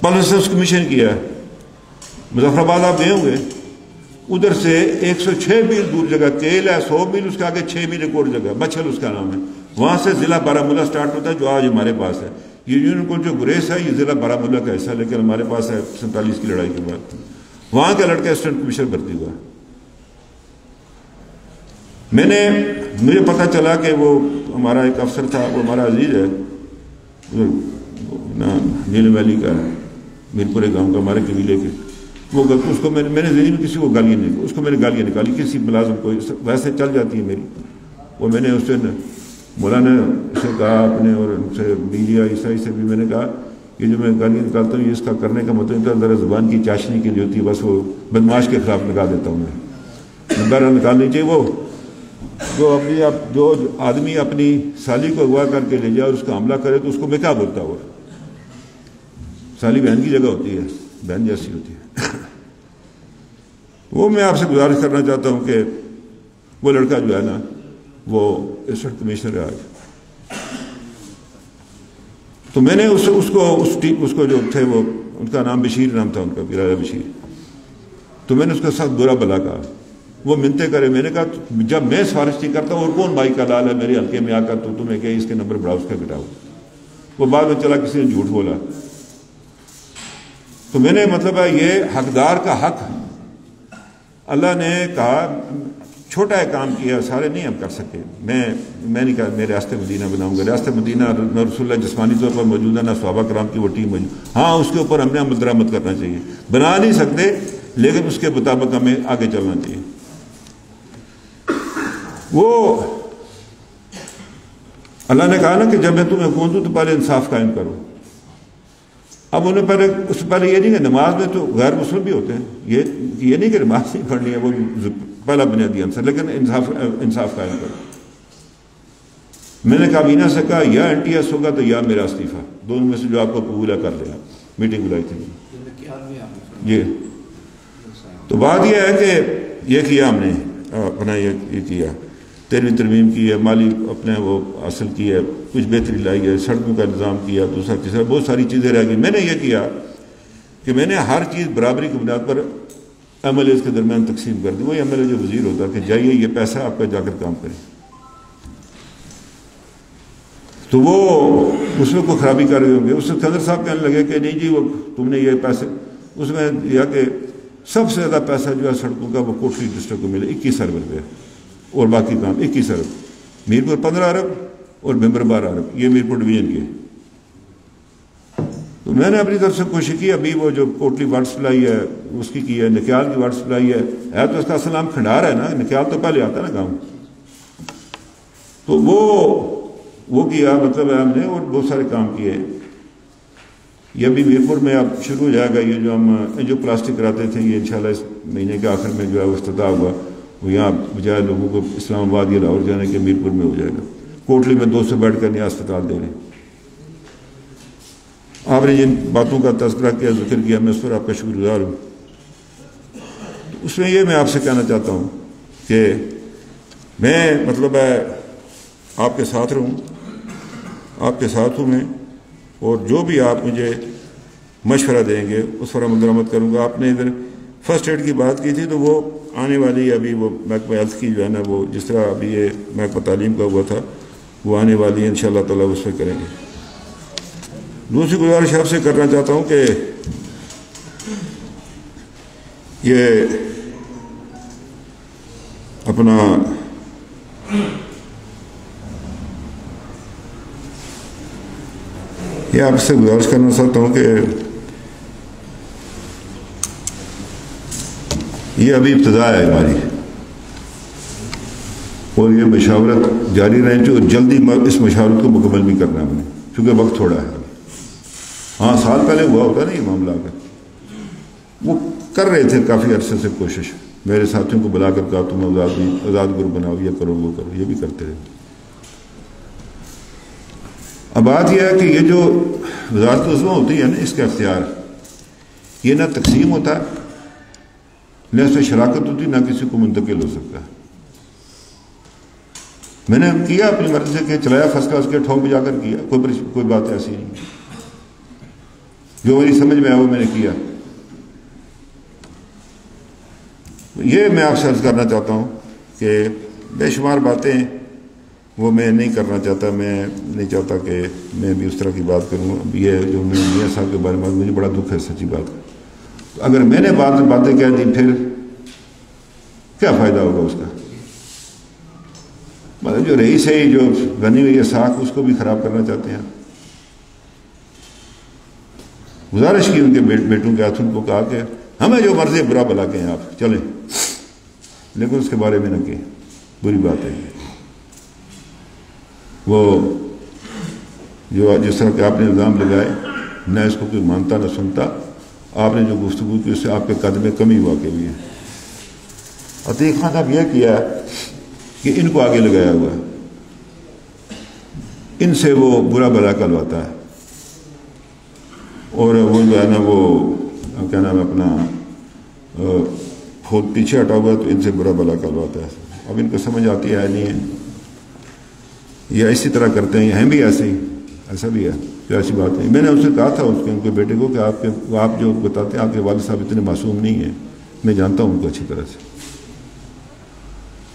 پالسنس کمیشن کیا ہے, مظفر آباد آپ گئے ہوں گے, ادھر سے 106 میل دور جگہ کیل ہے, 100 میل اس کے آگے 6 میل ایک اور جگہ بچھل اس کا نام ہے, وہاں سے ضلع بارہمولہ سٹارٹ ہوتا ہے جو آج ہمارے پاس ہے. یہ یونین کو جو گریس ہے یہ ضلع بارہمولہ کا حصہ ہے, لیکن ہمارے پاس ہے 47 کی لڑائی کے بعد. وہاں کا لڑکا اسسٹنٹ کمشنر بھرتی ہوا. مجھے پتہ چلا کہ وہ ہمارا ایک افسر تھا, وہ ہمارا عزیز ہے, نیلم ویلی کا ہے, میرپورے گاؤں کا, ہمارے قبیلے کے. وہ اس کو میں نے زندگی میں کسی کو گالیاں نہیں, اس کو میں نے گالیاں نکالی کسی ملازم کو, ویسے چل جاتی ہے میری. وہ میں نے اس سے مولانا سے کہا اپنے, اور ان سے میڈیا عیسائی سے بھی میں نے کہا کہ جو میں گالیاں نکالتا ہوں یہ اس کا کرنے کا مطلب ذرا زبان کی چاشنی کے لیے ہوتی ہے, بس وہ بدماش کے خلاف لگا دیتا ہوں میں. بہرحال نکالنی چاہیے. وہ جو آدمی اپنی سالی کو اغوا کر کے لے جائے اور اس کا حملہ کرے تو اس کو میں کیا بولتا ہوں, سالی بہن کی جگہ ہوتی ہے, بہن جیسی ہوتی ہے. وہ میں آپ سے گزارش کرنا چاہتا ہوں کہ وہ لڑکا جو ہے نا وہ اسسٹنٹ کمشنر ہے آج. تو میں نے اس کو جو تھے, وہ ان کا نام بشیر نام تھا, ان کا پیرا بشیر. تو میں نے اس کا ساتھ برا بلا کہا, وہ منتے کرے. میں نے کہا جب میں سفارش نہیں کرتا ہوں اور کون بھائی کا لال ہے میرے حلقے میں آ کر, تو تمہیں کہ اس کے نمبر بڑھاؤ, اس کا گٹاؤ. وہ بعد میں چلا کسی نے جھوٹ بولا. تو میں نے مطلب ہے یہ حقدار کا حق, اللہ نے کہا چھوٹا ہے کام کیا, سارے نہیں ہم کر سکے. میں نہیں کہا میں ریاست مدینہ بناؤں گا. ریاست مدینہ نہ رسول اللہ جسمانی طور پر موجود ہے, نہ صحابہ کرام کی وہ ٹیم موجود. ہاں اس کے اوپر ہم نے عمل درآمد کرنا چاہیے, بنا نہیں سکتے لیکن اس کے مطابق ہمیں آگے چلنا چاہیے. وہ اللہ نے کہا نا کہ جب میں تمہیں حکومت دوں تو پہلے انصاف قائم کرو. اب انہیں پہلے یہ نہیں کہ نماز میں تو غیر مسلم بھی ہوتے ہیں, یہ نہیں کہ نماز نہیں پڑھنی ہے, وہ پہلا بنیادی عنصر, لیکن انصاف قائم کرو. میں نے کابینہ سے کہا یا این ٹی ایس ہوگا تو یا میرا استعفیٰ, دونوں میں سے جو آپ کو قبول ہے کر لیا. میٹنگ بلائی تھی جی. تو بات یہ ہے کہ یہ کیا ہم نے اپنا, یہ کیا 13ویں ترمیم کی ہے, مالی اپنے وہ حاصل کی ہے, کچھ بہتری لائی ہے, سڑکوں کا انتظام کیا, دوسرا تیسرا بہت ساری چیزیں رہ گئی. میں نے یہ کیا کہ میں نے ہر چیز برابری کی بنیاد پر ایم ایل ایز کے درمیان تقسیم کر دی. وہی ایم ایل اے جو وزیر ہوتا کہ جائیے یہ پیسہ آپ کا جا کر کام کریں. تو وہ اس میں کوئی خرابی کر رہے ہوں گے. اس سے صدر صاحب کہنے لگے کہ نہیں جی وہ تم نے یہ پیسے, اس میں یہ کہ سب سے زیادہ پیسہ جو ہے سڑکوں کا وہ کوٹلی ڈسٹرکٹ کو ملے 21 ارب روپے, اور باقی کام 21 ارب. میرپور 15 ارب اور بھمبر 12 ارب, یہ میرپور ڈویژن کے. تو میں نے اپنی طرف سے کوشش کی. ابھی وہ جو کوٹلی واٹر سپلائی ہے اس کی ہے, نکیال کی واٹر سپلائی ہے تو اس کا اصل نام کھنڈار ہے نا, نکیال تو پہلے آتا ہے نا گاؤں. تو وہ کیا مطلب ہے ہم نے, اور بہت سارے کام کیے. یہ بھی میرپور میں اب شروع ہو جائے گا. یہ جو ہم جو پلاسٹک کراتے تھے یہ انشاءاللہ اس مہینے کے آخر میں جو ہے وہ افتتاح ہوگا. وہ یہاں بجائے لوگوں کو اسلام آباد یا لاہور جانے کے میرپور میں ہو جائے گا. کوٹلی میں 200 بیڈ کا نیا اسپتال دے رہے ہیں. آپ نے جن باتوں کا تذکرہ کیا, ذکر کیا, میں اس پر آپ کا شکر گزار ہوں. اس میں یہ میں آپ سے کہنا چاہتا ہوں کہ میں مطلب ہے آپ کے ساتھ رہوں, آپ کے ساتھ ہوں میں, اور جو بھی آپ مجھے مشورہ دیں گے اس پر عمل درآمد کروں گا. آپ نے ادھر فرسٹ ایڈ کی بات کی تھی, تو وہ آنے والی ابھی وہ محکمہ ہیلتھ کی جو ہے نا, وہ جس طرح ابھی یہ محکمہ تعلیم کا ہوا تھا وہ آنے والی ہے انشاءاللہ تعالیٰ اس پہ کریں گے. دوسری گزارش آپ سے کرنا چاہتا ہوں کہ یہ اپنا یہ آپ سے گزارش کرنا چاہتا ہوں کہ یہ ابھی ابتدا ہے ہماری, اور یہ مشاورت جاری رہے اور جلدی اس مشاورت کو مکمل بھی کرنا ہے ہم نے, کیونکہ وقت تھوڑا ہے. ہاں سال پہلے ہوا ہوتا نا یہ معاملہ کا, وہ کر رہے تھے کافی عرصے سے کوشش, میرے ساتھیوں کو بلا کر کہا تم آزاد گروپ بناؤ, یہ کرو وہ کرو, یہ بھی کرتے رہے. اب بات یہ ہے کہ یہ جو وزارت عظمیٰ ہوتی ہے نا, اس کا اختیار یہ نہ تقسیم ہوتا ہے, نہ اس میں شراکت ہوتی, نہ کسی کو منتقل ہو سکتا ہے. میں نے کیا اپنی مرضی سے کہ چلایا فرسٹ کلاس کے ٹھونک بجا کر کیا, کوئی بات ایسی نہیں, جو میری سمجھ میں آیا وہ میں نے کیا. یہ میں آپ سے عرض کرنا چاہتا ہوں کہ بے شمار باتیں وہ میں نہیں کرنا چاہتا, میں نہیں چاہتا کہ میں بھی اس طرح کی بات کروں. یہ جو میاں صاحب کے بارے میں مجھے بڑا دکھ ہے سچی بات. اگر میں نے باتیں کہہ دی پھر کیا فائدہ ہوگا اس کا؟ مطلب جو رئیس ہے جو بنی ہوئی ہے ساکھ, اس کو بھی خراب کرنا چاہتے ہیں. گزارش کی ان کے بیٹوں کے ہاتھ, ان کو کہا کہ ہمیں جو مرضی برا بلا کہیں آپ چلیں, لیکن اس کے بارے میں نہ کہیں, بری بات ہے. وہ جو جس طرح کہ آپ نے الزام لگائے, نہ اس کو کوئی مانتا نہ سنتا. آپ نے جو گفتگو کی اس سے آپ کے قد میں کمی واقع ہوئی ہے. عتیق خان صاحب یہ کیا کہ ان کو آگے لگایا ہوا ہے, ان سے وہ برا بلا کلواتا ہے, اور وہ جو ہے نا وہ کیا نام ہے اپنا خود پیچھے ہٹا ہوا ہے, تو ان سے برا بلا کلواتا ہے. اب ان کو سمجھ آتی ہے نہیں ہے, یہ اسی طرح کرتے ہیں, ہیں بھی ایسے ہی, ایسا بھی ہے جو ایسی بات نہیں. میں نے ان سے کہا تھا ان کے بیٹے کو کہ آپ جو بتاتے ہیں آپ کے والد صاحب اتنے معصوم نہیں ہیں, میں جانتا ہوں ان کو اچھی طرح سے.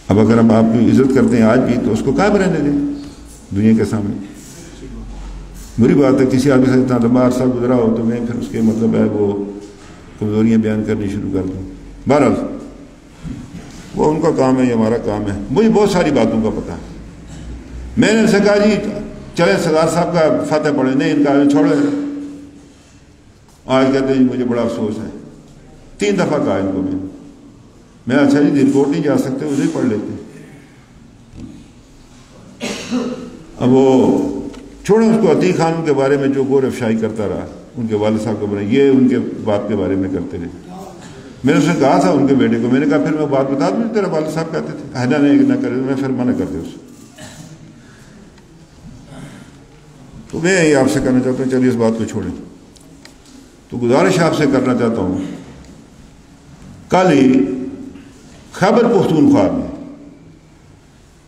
اب اگر ہم آپ کی عزت کرتے ہیں آج بھی, تو اس کو قائم رہنے دیں دنیا کے سامنے. بری بات ہے کسی آدمی سے اتنا لمبا عرصہ گزرا ہو تو میں پھر اس کے مطلب ہے وہ کمزوریاں بیان کرنی شروع کر دوں. بہرحال وہ ان کا کام ہے, یہ ہمارا کام ہے. مجھے بہت ساری باتوں کا پتہ ہے. میں نے ان سے کہا جی چلے سردار صاحب کا فاتح پڑھے, نہیں ان کا چھوڑے. آج کہتے ہیں مجھے بڑا افسوس ہے, 3 دفعہ کہا ان کو میں اچھا جی دل کوٹ نہیں جا سکتے, اسے پڑھ لیتے. اب وہ چھوڑیں اس کو. عتیق خان کے بارے میں جو غور افشائی کرتا رہا, ان کے والد صاحب کو بنا, یہ ان کے باپ کے بارے میں کرتے رہے. میں نے اسے کہا تھا ان کے بیٹے کو, میں نے کہا پھر میں بات بتا دوں تیرے والد صاحب کہتے تھے اہدا نہیں نہ کرے, میں پھر منع کر دیا اسے. تو میں یہ آپ سے کہنا چاہتا ہوں چلیے اس بات کو چھوڑیں. تو گزارش آپ سے کرنا چاہتا ہوں, کل ہی خیبر پختونخوا میں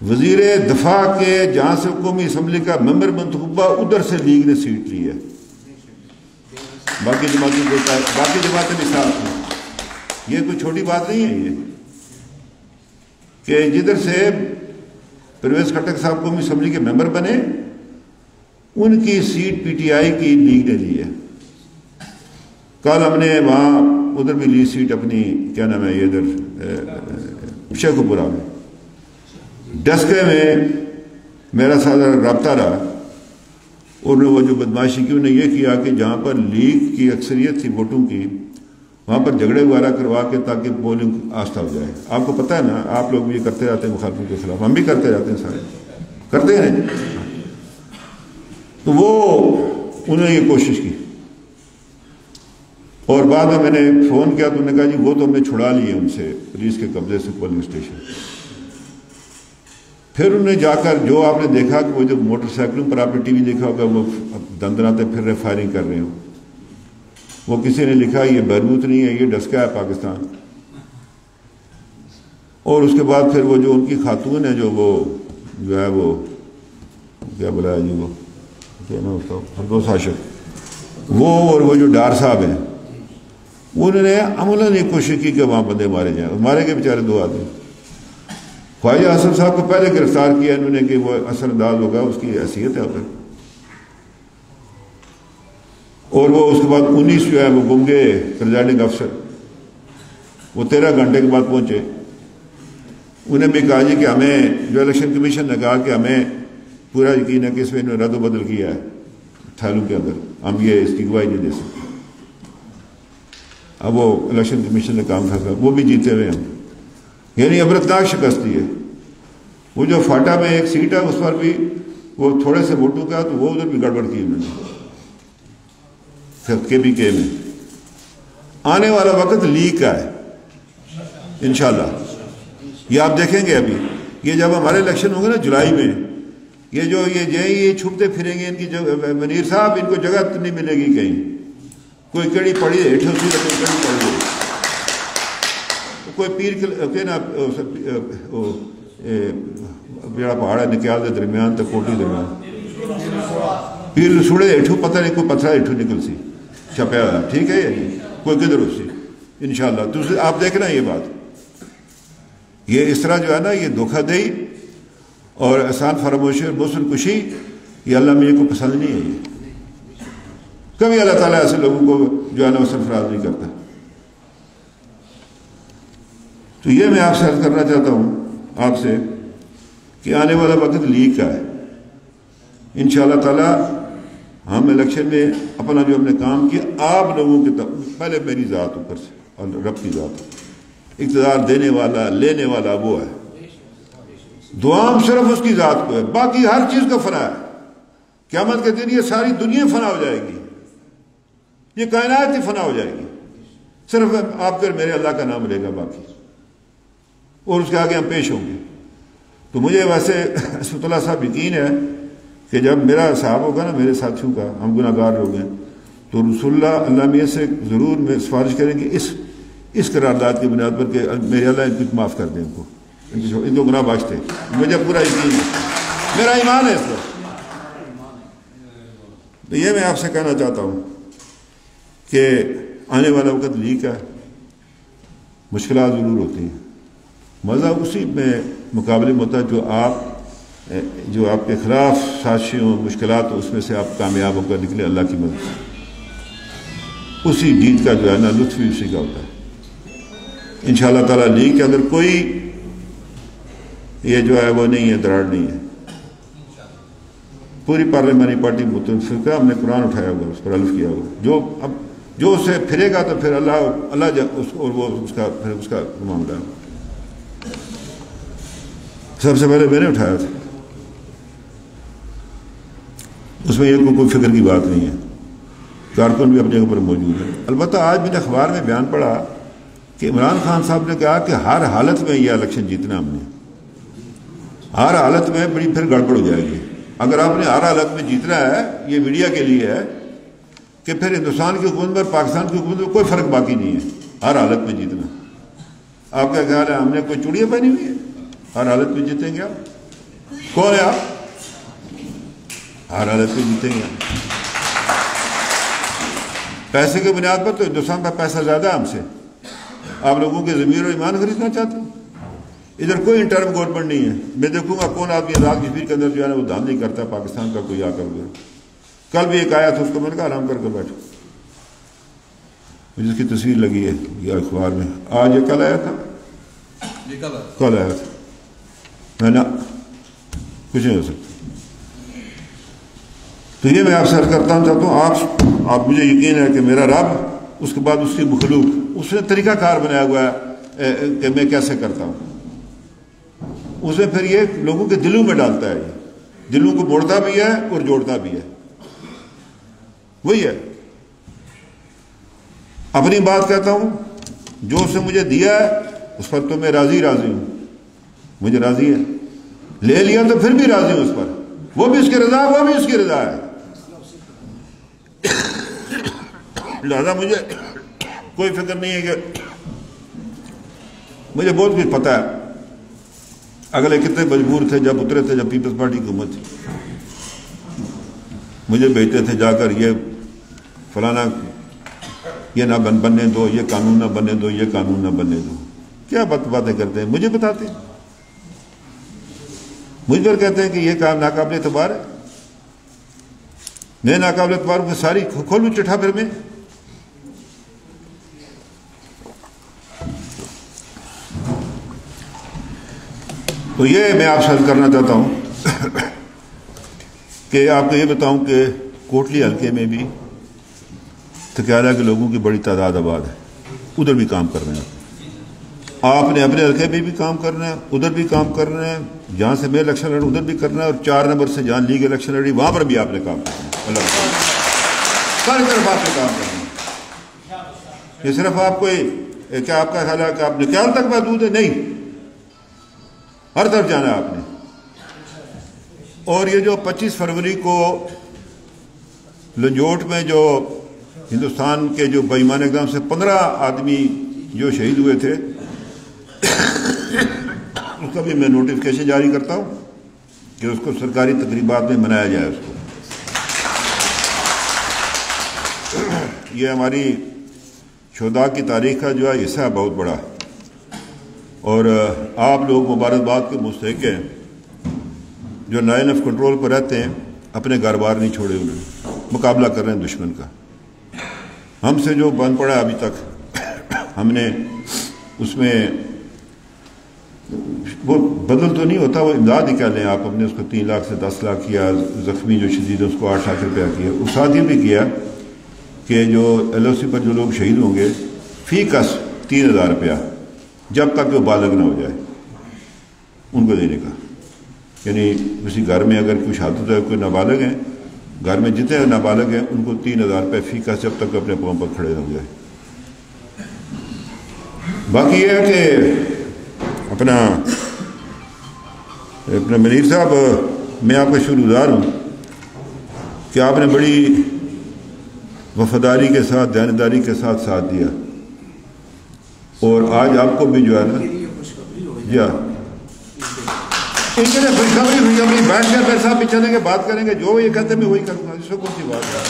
وزیر دفاع کے جہاں سے قومی اسمبلی کا ممبر منتخبہ, ادھر سے لیگ نے سیٹ لی ہے. باقی جماعتیں بھی ساتھ ہیں. یہ کوئی چھوٹی بات نہیں ہے یہ کہ جدھر سے پرویز خٹک صاحب قومی اسمبلی کے ممبر بنے, ان کی سیٹ پی ٹی آئی کی لیگ نے لی ہے. کل ہم نے وہاں ادھر بھی لی سیٹ اپنی, کیا نام ہے یہ ادھر شیخ پورہ میں. ڈسکے میں میرا سارا رابطہ رہا, اور وہ جو بدماشی کی انہوں نے یہ کیا کہ جہاں پر لیگ کی اکثریت تھی ووٹوں کی, وہاں پر جھگڑے وغیرہ کروا کے تاکہ پولنگ آستہ ہو جائے. آپ کو پتہ ہے نا, آپ لوگ بھی کرتے رہتے ہیں مخالفوں کے خلاف, ہم بھی کرتے رہتے ہیں, سارے کرتے ہیں. تو وہ انہوں نے یہ کوشش کی, اور بعد میں نے فون کیا تو انہوں نے کہا جی وہ تو ہم نے چھڑا لیے ان سے پولیس کے قبضے سے پولنگ اسٹیشن. پھر انہوں نے جا کر جو آپ نے دیکھا کہ وہ جو موٹر سائیکلوں پر آپ نے ٹی وی دیکھا ہوگا وہ دندناتے پھر رہے فائرنگ کر رہے ہوں, وہ کسی نے لکھا یہ بیروت نہیں ہے, یہ ڈسکا ہے پاکستان. اور اس کے بعد پھر وہ جو ان کی خاتون ہے جو ہے وہ کیا بلایا جی وہ کیا نا اس کا فردوس عاشق, وہ اور وہ جو ڈار صاحب ہیں انہوں نے عملاً یہ کوشش کی کہ وہاں بندے مارے جائیں. مارے گئے بیچارے 2 آدمی. خواجہ حسن صاحب کو پہلے گرفتار کیا انہوں نے کہ وہ اثر انداز ہوگا, اس کی حیثیت ہے ادھر. اور وہ اس کے بعد 19 جو ہے وہ گم گئے پریزائڈنگ افسر, وہ 13 گھنٹے کے بعد پہنچے. انہیں بھی کہا جی کہ ہمیں جو الیکشن کمیشن نے کہا کہ ہمیں پورا یقین ہے کہ اس میں انہوں نے رد و بدل کیا ہے تھیلوں کے اندر, ہم یہ اس کی گواہی نہیں دے سکتے. اب وہ الیکشن کمیشن نے کام پھینسا, وہ بھی جیتے ہوئے ہم, یعنی عبرتناک شکستی ہے. وہ جو فاٹا میں ایک سیٹ ہے اس پر بھی وہ تھوڑے سے ووٹوں کا تو وہ ادھر بھی گڑبڑ کی انہوں نے KPK میں. آنے والا وقت لیگ کا ہے انشاءاللہ, یہ آپ دیکھیں گے. ابھی یہ جب ہمارے الیکشن ہوں گے نا جولائی میں, یہ چھپتے پھریں گے ان کی منیر صاحب, ان کو جگہ نہیں ملے گی کہیں. کوئی کڑی پڑی ہے ہیٹھوں سی کڑی پڑی ہے, کوئی پیر کے نا جڑا پہاڑ ہے نکیال دے درمیان تے کوٹی درمیان پیر لسوڑے ہیٹھوں پتہ نہیں کوئی پتھر ہیٹھوں نکل سی چھپیا ہوا, ٹھیک ہے یہ کوئی کدھر ہو سی انشاءاللہ. دوسرے آپ دیکھنا یہ بات, یہ اس طرح جو ہے نا یہ دھوکہ دہی اور احسان فراموشی اور محسن کشی, یہ اللہ میاں کو پسند نہیں ہے. یہ کبھی اللہ تعالیٰ ایسے لوگوں کو جو ہے نا وہ سرفراز نہیں کرتا. تو یہ میں آپ سے عرض کرنا چاہتا ہوں آپ سے کہ آنے والا وقت لیگ کا ہے انشاءاللہ تعالیٰ. ہم الیکشن میں اپنا جو ہم نے کام کیا آپ لوگوں کے پہلے میری ذات اوپر سے اور رب کی ذات, اقتدار دینے والا لینے والا وہ ہے, دعام صرف اس کی ذات کو ہے, باقی ہر چیز کا فنا ہے. قیامت کے دن یہ ساری دنیا فنا ہو جائے گی, یہ کائنات ہی فنا ہو جائے گی, صرف آپ کے میرے اللہ کا نام لے گا باقی, اور اس کے آگے ہم پیش ہوں گے. تو مجھے ویسے اسمت اللہ صاحب یقین ہے کہ جب میرا حساب ہوگا نا میرے ساتھیوں کا, ہم گناہ گار لوگ ہیں, تو رسول اللہ میاں سے ضرور میں سفارش کریں کہ اس قرارداد کی بنیاد پر کہ میرے اللہ ان کو معاف کر دیں, ان کو گناہ بخش دیں. مجھے پورا یقین ہے, میرا ایمان ہے اس پر. تو یہ میں آپ سے کہنا چاہتا ہوں کہ آنے والا وقت لیگ ہے, مشکلات ضرور ہوتی ہیں, مزہ اسی میں مقابلے میں ہوتا ہے جو آپ کے خلاف سازشوں مشکلات اس میں سے آپ کامیاب ہو کر نکلے اللہ کی مدد سے. اسی جیت کا جو ہے نا لطف بھی اسی کا ہوتا ہے انشاءاللہ تعالیٰ. لیگ کے اندر کوئی یہ جو ہے وہ نہیں ہے, دراڑ نہیں ہے. پوری پارلیمانی پارٹی متفق ہے, ہم نے قرآن اٹھایا ہوا, اس پر الف کیا ہوا, جو اس سے پھرے گا تو پھر اللہ اور وہ اس کا معاملہ ہے. سب سے پہلے میں نے اٹھایا تھا, اس میں یہ کوئی فکر کی بات نہیں ہے. کارکن بھی اپنے اوپر موجود ہے. البتہ آج میں نے اخبار میں بیان پڑھا کہ عمران خان صاحب نے کہا کہ ہر حالت میں یہ الیکشن جیتنا ہم نے, ہر حالت میں بڑی پھر گڑبڑ ہو جائے گی. اگر آپ نے ہر حالت میں جیتنا ہے, یہ میڈیا کے لیے ہے کہ پھر ہندوستان کی حکومت میں پاکستان کی حکومت میں کوئی فرق باقی نہیں ہے, ہر حالت میں جیتنا. آپ کا خیال ہے ہم نے کوئی چوڑیاں پہنی ہوئی ہیں, ہر حالت میں جیتیں گے آپ؟ کون ہے آپ؟ ہر حالت میں جیتیں گے. پیسے کی بنیاد پر تو ہندوستان کا پیسہ زیادہ ہے ہم سے. آپ لوگوں کے ضمیر و ایمان خریدنا چاہتے ہیں. ادھر کوئی انٹرم گورنمنٹ نہیں ہے. میں دیکھوں گا کون آدمی آزاد کشمیر کے اندر جو ہے نا وہ دام نہیں کرتا پاکستان کا کوئی آ کر گیا. کل بھی ایک آیا تھا, اس کو میں نے کہا آرام کر بیٹھو, جس کی تصویر لگی ہے یہ اخبار میں. آج یہ کل آیا تھا, کل آیا تھا. میں نا کچھ نہیں ہو سکتا. تو یہ میں آپ سے عرض کرتا ہوں چاہتا ہوں آپ مجھے یقین ہے کہ میرا رب, اس کے بعد اس کی مخلوق, اس نے طریقہ کار بنایا ہوا ہے کہ میں کیسے کرتا ہوں. اس میں پھر یہ لوگوں کے دلوں میں ڈالتا ہے, یہ دلوں کو موڑتا بھی ہے اور جوڑتا بھی ہے, وہی ہے. اپنی بات کہتا ہوں، جو اس نے مجھے دیا ہے اس پر تو میں راضی ہوں، مجھے راضی ہے، لے لیا تو پھر بھی راضی ہوں اس پر، وہ بھی اس کی رضا، وہ بھی اس کی رضا ہے، لہذا مجھے کوئی فکر نہیں ہے کہ مجھے بہت کچھ پتا ہے اگلے کتنے مجبور تھے جب اترے تھے، جب پیپلز پارٹی کی حکومت تھی، مجھے بھیجتے تھے جا کر یہ فلانا یہ نہ بننے دو، یہ قانون نہ بننے دو، یہ قانون نہ بننے دو، کیا باتیں کرتے ہیں، مجھے بتاتے ہیں، مجھ پر کہتے ہیں کہ یہ کام ناقابل اعتبار ہے، میں ناقابل اعتبار کو ساری کھولوں چٹھا پھر میں. تو یہ میں آپ سے عرض کرنا چاہتا ہوں کہ آپ کو یہ بتاؤں کہ کوٹلی حلقے میں بھی تکیالہ کے لوگوں کی بڑی تعداد آباد ہے، ادھر بھی کام کر رہے ہیں، آپ نے اپنے حلقے میں بھی کام کرنا ہے، ادھر بھی کام کرنا ہے، جہاں سے میں الیکشن لڑوں ادھر بھی کرنا ہے، اور 4 نمبر سے جہاں لیگ الیکشن لڑی وہاں پر بھی آپ نے کام کرنا ہے، اللہ ساری طرف آپ نے کام کرنا ہے. یہ صرف آپ کو کیا آپ کا خیال ہے کہ آپ نے کیا تک محدود ہے؟ نہیں، ہر طرف جانا ہے آپ نے. اور یہ جو 25 فروری کو لنجوٹ میں جو ہندوستان کے جو بےایمان اقدام سے 15 آدمی جو شہید ہوئے تھے، اس کا بھی میں نوٹیفکیشن جاری کرتا ہوں کہ اس کو سرکاری تقریبات میں منایا جائے. اس کو یہ ہماری شہداء کی تاریخ کا جو ہے حصہ ہے بہت بڑا، اور آپ لوگ مبارکباد کے مستحق ہیں جو لائن آف کنٹرول پر رہتے ہیں، اپنے گھر بار نہیں چھوڑے، انہوں نے مقابلہ کر رہے ہیں دشمن کا. ہم سے جو بن پڑا ہے ابھی تک، ہم نے اس میں وہ بدل تو نہیں ہوتا، وہ امداد ہی کہہ لیں آپ، ہم نے اس کو 3 لاکھ سے 10 لاکھ کیا، زخمی جو شدید ہے اس کو 8 لاکھ روپیہ کیا. اس ساتھ یہ بھی کیا کہ جو LOC پر جو لوگ شہید ہوں گے فی کس 3000 روپیہ جب تک وہ بالغ نہ ہو جائے ان کو دینے کا. یعنی کسی گھر میں اگر کوئی شہادت ہے، کوئی نابالغ ہیں، گھر میں جتنے نابالغ ہیں ان کو 3000 روپے فی کس جب تک اپنے پاؤں پر کھڑے ہو جائے. باقی یہ ہے کہ اپنا منیر صاحب، میں آپ کا شکر گزار ہوں کہ آپ نے بڑی وفاداری کے ساتھ، دیانتداری کے ساتھ ساتھ دیا، اور آج آپ کو بھی جو ہے نا خوشخبری بیٹھ کے میرے ساتھ بھی چلیں گے، بات کریں گے، جو یہ کہتے ہیں میں وہی کروں گا، اس میں کون سی بات ہے.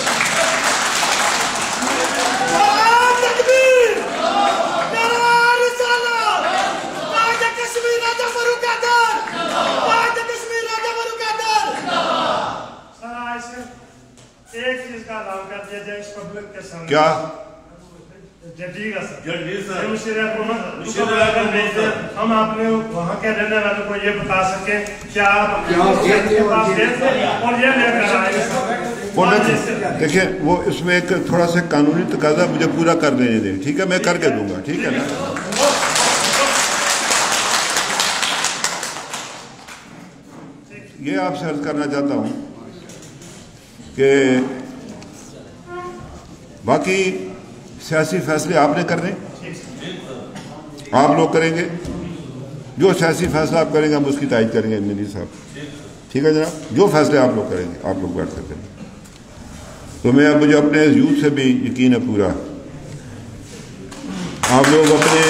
کیا ہم آپ نے وہاں کے رہنے والوں کو یہ بتا سکیں کیا آپ دیکھیں، وہ اس میں ایک تھوڑا سا قانونی تقاضا مجھے پورا کر لینے دیں، ٹھیک ہے؟ میں کر کے دوں گا، ٹھیک ہے نا؟ یہ آپ سے عرض کرنا چاہتا ہوں کہ باقی سیاسی فیصلے آپ نے کرنے، آپ لوگ کریں گے، جو سیاسی فیصلہ آپ کریں گے ہم اس کی تائید کریں گے منیر صاحب، ٹھیک ہے جناب؟ جو فیصلے آپ لوگ کریں گے آپ لوگ بیٹھ کر کریں گے. تو میں مجھے اپنے یوتھ سے بھی یقین ہے پورا، آپ لوگ اپنے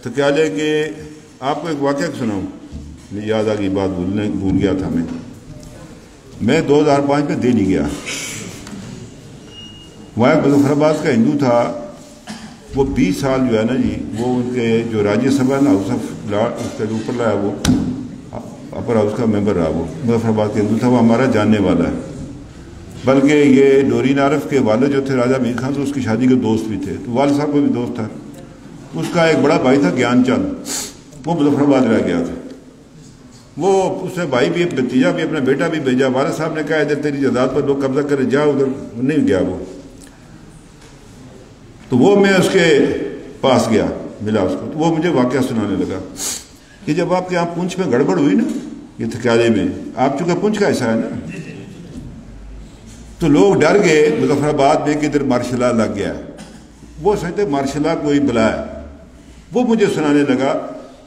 تکیالے کے، آپ کو ایک واقعہ سناؤں، مجھے یاد آ گئی بات، بھول گیا تھا میں 2005 میں دہلی گیا، وہاں مظفر آباد کا ہندو تھا، وہ 20 سال جو ہے نا جی، وہ ان کے جو راجیہ سبھا نا ہاؤس آف لارڈ اس کا جو اوپر رہا، وہ اپر ہاؤس کا ممبر رہا، وہ مظفر آباد کا ہندو تھا، وہ ہمارا جاننے والا ہے. بلکہ یہ نورین عارف کے والد جو تھے راجہ میر خان، تو اس کی شادی کے دوست بھی تھے، تو والد صاحب کو بھی دوست تھا. اس کا ایک بڑا بھائی تھا گیان چند، وہ مظفر آباد رہ گیا تھا. وہ اس نے بھائی بھی، بھتیجا بھی، اپنا بیٹا بھی بھیجا. والد صاحب نے کہا ادھر تیری جائیداد پر لوگ قبضہ کرے، جا ادھر. نہیں گیا وہ. تو وہ میں اس کے پاس گیا، ملا اس کو، تو وہ مجھے واقعہ سنانے لگا کہ جب آپ کے یہاں پونچھ میں گڑبڑ ہوئی نا، یہ تکیالے میں، آپ چونکہ پونچھ کا حصہ ہے نا، تو لوگ ڈر گئے مظفر آباد میں کہ ادھر مارشلہ لگ گیا ہے. وہ سمجھتے مارشلہ کوئی بلا ہے. وہ مجھے سنانے لگا.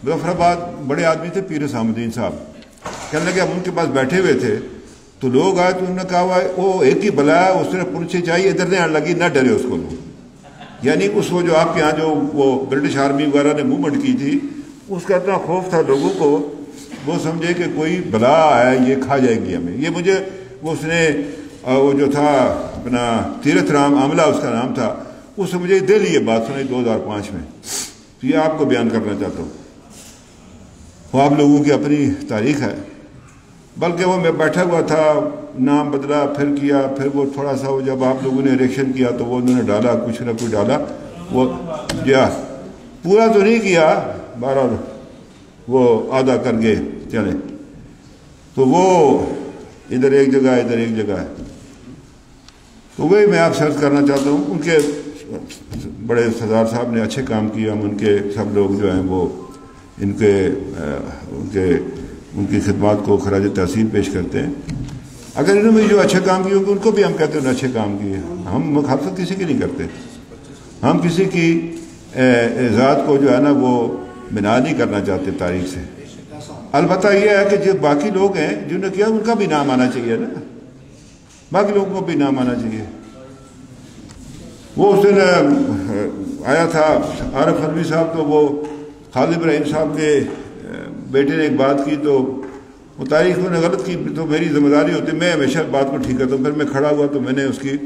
مظفر آباد بڑے آدمی تھے پیر حسام الدین صاحب, کہنے لگے ہم ان کے پاس بیٹھے ہوئے تھے تو لوگ آئے تو انہوں نے کہا وہ ایک ہی بلا ہے, اس نے پوچھے چاہیے ادھر نہیں آنے لگی, نہ ڈرے اس کو لوگ. یعنی اس وہ جو آپ کے یہاں جو وہ برٹش آرمی وغیرہ نے موومنٹ کی تھی اس کا اتنا خوف تھا لوگوں کو, وہ سمجھے کہ کوئی بلا ہے یہ کھا جائے گی ہمیں. یہ مجھے وہ اس نے وہ جو تھا اپنا تیرتھ رام عاملہ اس کا نام تھا, اس نے مجھے دہلی یہ بات سنائی 2005 میں. تو یہ آپ کو بیان کرنا چاہتا ہوں. وہ آپ لوگوں کی اپنی تاریخ ہے. بلکہ وہ میں بیٹھا ہوا تھا, نام بدلا پھر کیا, پھر وہ تھوڑا سا وہ جب آپ لوگوں نے الیکشن کیا تو وہ انہوں نے ڈالا کچھ نہ کچھ ڈالا, وہ جا پورا تو نہیں کیا, بہرحال وہ آدھا کر گئے چلے. تو وہ ادھر ایک جگہ ادھر ایک جگہ ہے. تو وہی میں آپ سے عرض کرنا چاہتا ہوں, ان کے بڑے سردار صاحب نے اچھے کام کیے, ہم ان کے سب لوگ جو ہیں وہ ان کی خدمات کو خراج تحسین پیش کرتے ہیں. اگر انہوں نے جو اچھے کام کیے ان کو بھی ہم کہتے ہیں انہوں نے اچھے کام کیے. ہم مخالفت کسی کی نہیں کرتے, ہم کسی کی ذات کو جو ہے نا وہ بنا نہیں کرنا چاہتے تاریخ سے. البتہ یہ ہے کہ جو باقی لوگ ہیں جنہوں نے کیا ان کا بھی نام آنا چاہیے نا, باقی لوگوں کو بھی نام آنا چاہیے. وہ اس دن آیا تھا عارف علوی صاحب, تو وہ خالد ابراہیم صاحب کے بیٹے نے ایک بات کی تو وہ تاریخ میں نے غلط کی, تو میری ذمہ داری ہوتی, میں ہمیشہ بات کو ٹھیک کرتا ہوں. پھر میں کھڑا ہوا تو میں نے اس کی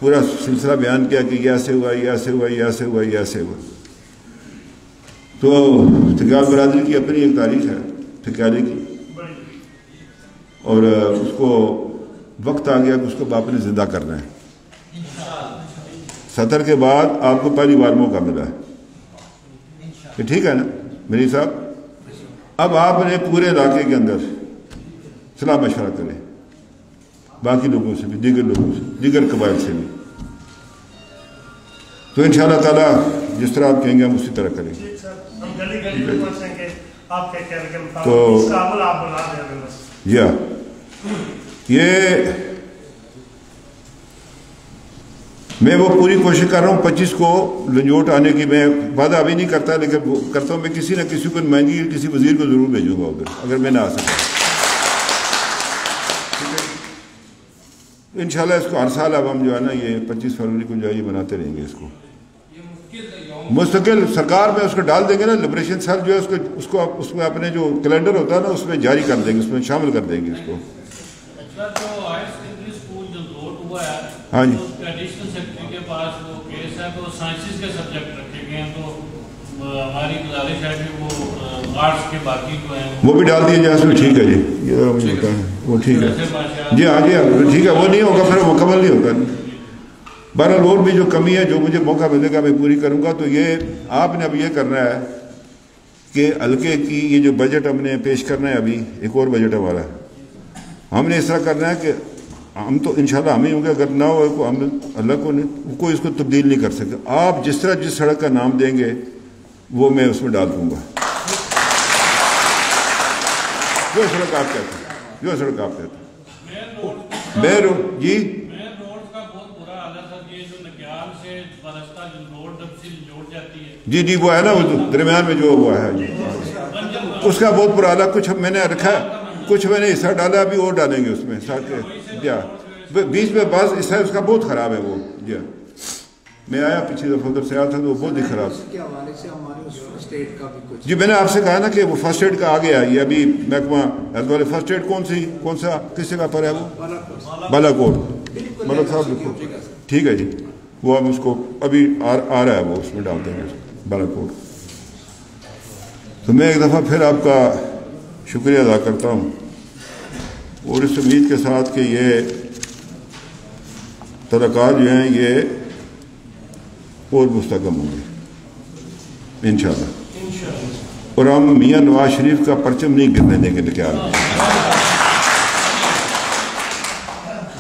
پورا سلسلہ بیان کیا کہ یہ ایسے ہوا, یہ ایسے ہوا, یہ ایسے ہوا, یہ ایسے ہوا. تو ٹھکیال برادری کی اپنی ایک تاریخ ہے ٹھکیالے کی, اور اس کو وقت آ گیا کہ اس کو باپ نے زندہ کرنا ہے. 70 کے بعد آپ کو پہلی بار موقع ملا ہے کہ ٹھیک ہے نا میری صاحب, اب آپ نے پورے علاقے کے اندر صلاح مشورہ کریں باقی لوگوں سے بھی, دیگر لوگوں سے, دیگر قبائل سے بھی. تو انشاءاللہ تعالیٰ جس طرح آپ کہیں گے ہم اسی طرح کریں گے. تو یہ میں وہ پوری کوشش کر رہا ہوں 25 کو لنجوٹ آنے کی. میں وعدہ ابھی نہیں کرتا لیکن کرتا ہوں, میں کسی نہ کسی کو نمائندگی کسی وزیر کو ضرور بھیجوں گا ادھر اگر میں نہ آ سکتا. انشاءاللہ اس کو ہر سال اب ہم جو ہے نا یہ 25 فروری کو جو ہے یہ بناتے رہیں گے. اس کو مستقل سرکار میں اس کو ڈال دیں گے نا, لبریشن سیل جو ہے اس میں اپنے جو کیلنڈر ہوتا ہے نا اس میں جاری کر دیں گے, اس میں شامل کر دیں گے اس کو. ہاں جی کے پاس وہ کیس ہے تو سائنسز کے سبجیکٹ رکھے گئے ہیں, تو ہماری گزارش ہے کہ وہ آرٹس کے باقی جو ہیں وہ بھی ڈال دیے جائے اس میں. ٹھیک ہے جی, یہ وہ ٹھیک ہے جی, ہاں جی ہاں ٹھیک ہے. وہ نہیں ہوگا پھر مکمل نہیں ہوگا. بہرحال اور بھی جو کمی ہے جو مجھے موقع ملے گا میں پوری کروں گا. تو یہ آپ نے اب یہ کرنا ہے کہ حلقے کی یہ جو بجٹ ہم نے پیش کرنا ہے, ابھی ایک اور بجٹ ہمارا ہم نے اس طرح کرنا ہے کہ ہم تو انشاءاللہ ہم ہی ہوں گے, اگر نہ ہو ہم اللہ کو کوئی اس کو تبدیل نہیں کر سکے. آپ جس طرح جس سڑک کا نام دیں گے وہ میں اس میں ڈال دوں گا. جو سڑک آپ کہتے ہیں, جو سڑک آپ کہتے ہیں میں جی جی جی وہ ہے نا وہ درمیان میں جو ہوا ہے اس کا بہت برا حال ہے. کچھ میں نے رکھا ہے, کچھ میں نے حصہ ڈالا, ابھی اور ڈالیں گے اس میں جی. بیچ میں بعض حصہ اس کا بہت خراب ہے وہ جی. میں آیا پچھلی دفعہ ادھر سے آیا تھا تو وہ بہت ہی خراب جی. میں نے آپ سے کہا نا کہ وہ فرسٹ ایڈ کا آ گیا, یہ ابھی محکمہ ہیلتھ والے فرسٹ ایڈ کون سا کس جگہ پر ہے وہ بالا کوٹ. ملک صاحب لکھو ٹھیک ہے جی, وہ ہم اس کو ابھی آ رہا ہے وہ اس میں ڈال دیں گے بالا کوٹ. تو میں ایک دفعہ پھر آپ کا شکریہ ادا کرتا ہوں, اور اس امید کے ساتھ کہ یہ ترقات جو ہیں یہ اور مستحکم ہوں گے انشاءاللہ. اور ہم میاں نواز شریف کا پرچم نہیں گرنے دیں گے, خیال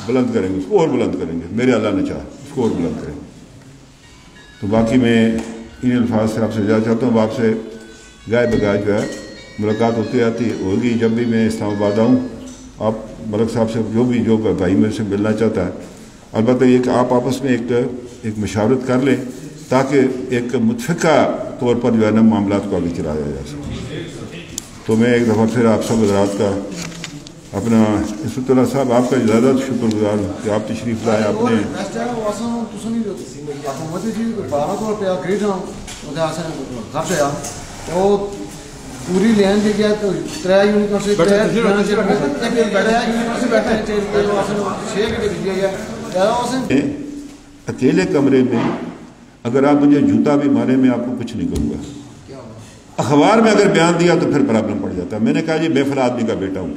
بلند کریں گے, اس کو اور بلند کریں گے, میرے اللہ نے چاہا اس کو اور بلند کریں گے. تو باقی میں ان الفاظ سے آپ سے جانا چاہتا ہوں. آپ سے گائے بگائے جو ہے ملاقات ہوتی رہتی ہوگی, جب بھی میں اسلام آباد آؤں آپ ملک صاحب سے جو بھائی میرے سے ملنا چاہتا ہے، البتہ یہ کہ آپ آپس میں ایک مشاورت کر لیں تاکہ ایک متفقہ طور پر جو ہے نا معاملات کو آگے چلایا جا سکے۔ تو میں ایک دفعہ پھر آپ سب حضرات کا، اپنا عصمت اللہ صاحب آپ کا زیادہ شکر گزار ہوں کہ آپ تشریف لائے۔ آپ نے پوری لین دی گیا تو 3 یونٹ سے اکیلے کمرے میں اگر آپ مجھے جوتا بھی مارے میں آپ کو کچھ نہیں کروں گا، اخبار میں اگر بیان دیا تو پھر پرابلم پڑ جاتا ہے۔ میں نے کہا جی بے فلا آدمی کا بیٹا ہوں،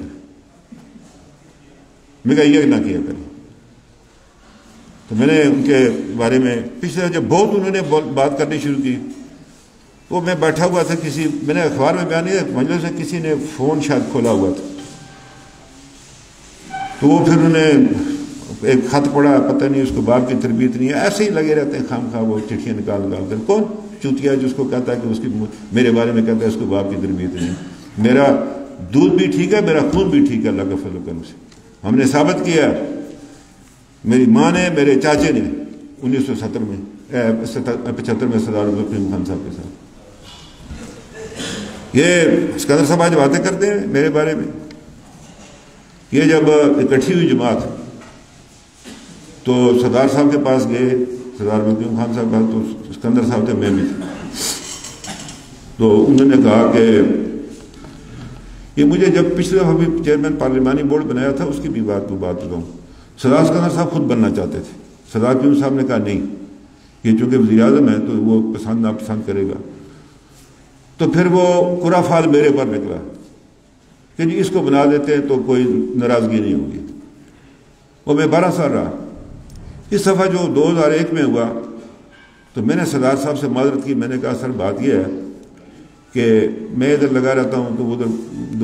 میں کہا یہ نہ کیا کریں۔ تو میں نے ان کے بارے میں پچھلے جب بہت انہوں نے بات کرنی شروع کی، وہ میں بیٹھا ہوا تھا، میں نے اخبار میں بیان دیا مجلس سے کسی نے فون شاید کھولا ہوا تھا، تو وہ پھر انہوں نے ایک خط پڑھا، پتہ نہیں اس کو باپ کی تربیت نہیں ہے، ایسے ہی لگے رہتے ہیں خام خواہ وہ چٹھیاں نکال کر۔ کون چوتیا جس کو کہتا ہے کہ اس کی میرے بارے میں کہتا ہے اس کو باپ کی تربیت نہیں؟ میرا دودھ بھی ٹھیک ہے، میرا خون بھی ٹھیک ہے اللہ کا فضل و کرم سے۔ ہم نے ثابت کیا، میری ماں نے، میرے چاچے نے 1975 میں سردار عبد الکریم خان صاحب کے ساتھ، یہ اسکندر صاحب آج باتیں کرتے ہیں میرے بارے میں، یہ جب اکٹھی ہوئی جماعت تو سردار صاحب کے پاس گئے، سردار عبد الکریم خان صاحب کا، تو اسکندر صاحب تھے، میں بھی تھا، تو انہوں نے کہا کہ یہ مجھے جب پچھلے دفعہ بھی چیئرمین پارلیمانی بورڈ بنایا تھا اس کی بھی بات بتاؤں، سردار اسکندر صاحب خود بننا چاہتے تھے، سردار کیوں صاحب نے کہا نہیں، یہ چونکہ وزیر اعظم ہے تو وہ پسند ناپسند کرے گا، تو پھر وہ قرا فال میرے پر نکلا کہ جی اس کو بنا دیتے ہیں تو کوئی ناراضگی نہیں ہوگی۔ وہ میں 12 سال رہا۔ اس دفعہ جو 2001 میں ہوا تو میں نے سردار صاحب سے معذرت کی، میں نے کہا سر بات یہ ہے کہ میں ادھر لگا رہتا ہوں تو ادھر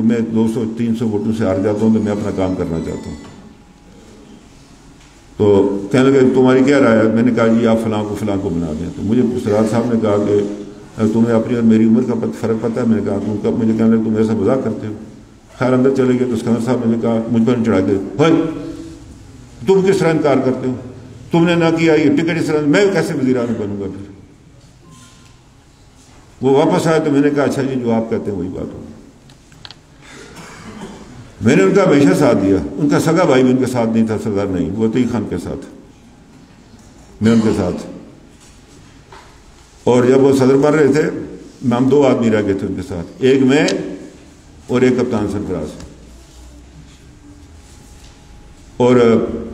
میں 200-300 ووٹوں سے ہار جاتا ہوں، تو میں اپنا کام کرنا چاہتا ہوں۔ تو کہنے لگے تمہاری کیا رائے ہے؟ میں نے کہا جی آپ فلاں کو بنا دیں۔ تو مجھے سردار صاحب نے کہا کہ تمہیں اپنی اور میری عمر کا فرق پتہ ہے؟ میں نے کہا تم کب؟ مجھے کہنے لگے تم ایسا مذاق کرتے ہو۔ خیر اندر چلے گئے تو اسکندر صاحب نے کہا مجھ پر چڑھا کے بھائی تم کس طرح انکار کرتے ہو؟ تم نے نہ کیا یہ ٹکٹ اس طرح، میں کیسے وزیر اعظم بنوں گا؟ پھر وہ واپس آئے تو میں نے کہا اچھا جی جو آپ کہتے ہیں وہی بات ہوگی۔ میں نے ان کا ہمیشہ ساتھ دیا، ان کا سگا بھائی بھی ان کے ساتھ نہیں تھا، سردار نہیں، وہ عطیق خان کے ساتھ، میں ان کے ساتھ۔ اور جب وہ صدر بن رہے تھے ہم 2 آدمی رہ گئے تھے ان کے ساتھ، ایک میں اور ایک کپتان سرفراز، اور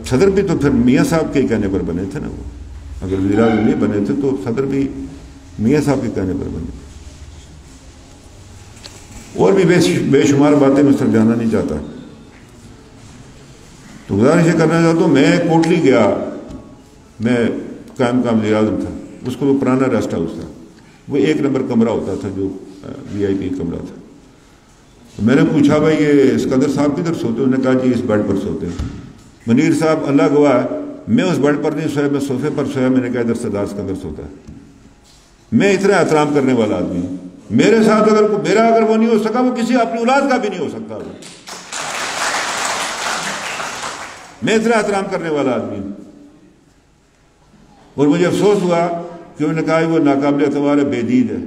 صدر بھی تو پھر میاں صاحب کے کہنے پر بنے تھے نا، وہ اگر وزیر اعظم نہیں بنے تھے تو صدر بھی میاں صاحب کے کہنے پر بنے۔ اور بھی بے شمار باتیں میں سر جانا نہیں چاہتا، تو گزارش یہ کرنا چاہتا ہوں، میں کوٹلی گیا، میں قائم وزیر اعظم تھا، اس کو وہ پرانا ریسٹ ہاؤس تھا، وہ 1 نمبر کمرہ ہوتا تھا جو VIP کمرہ تھا۔ میں نے پوچھا بھائی یہ اسکندر صاحب کدھر سوتے؟ انہوں نے کہا جی اس بیڈ پر سوتے ہیں۔ منیر صاحب اللہ گواہ ہے میں اس بیڈ پر نہیں سویا، میں صوفے پر سویا، میں نے کہا ادھر سردار اسکندر سوتا ہے۔ میں اتنا احترام کرنے والا آدمی ہوں، میرے ساتھ اگر وہ نہیں ہو سکا وہ کسی اپنی اولاد کا بھی نہیں ہو سکتا، میں اتنا احترام کرنے والا آدمی ہوں۔ اور مجھے افسوس ہوا کہ انہوں نے کہا وہ ناقابل اعتبار ہے، بے دید ہے،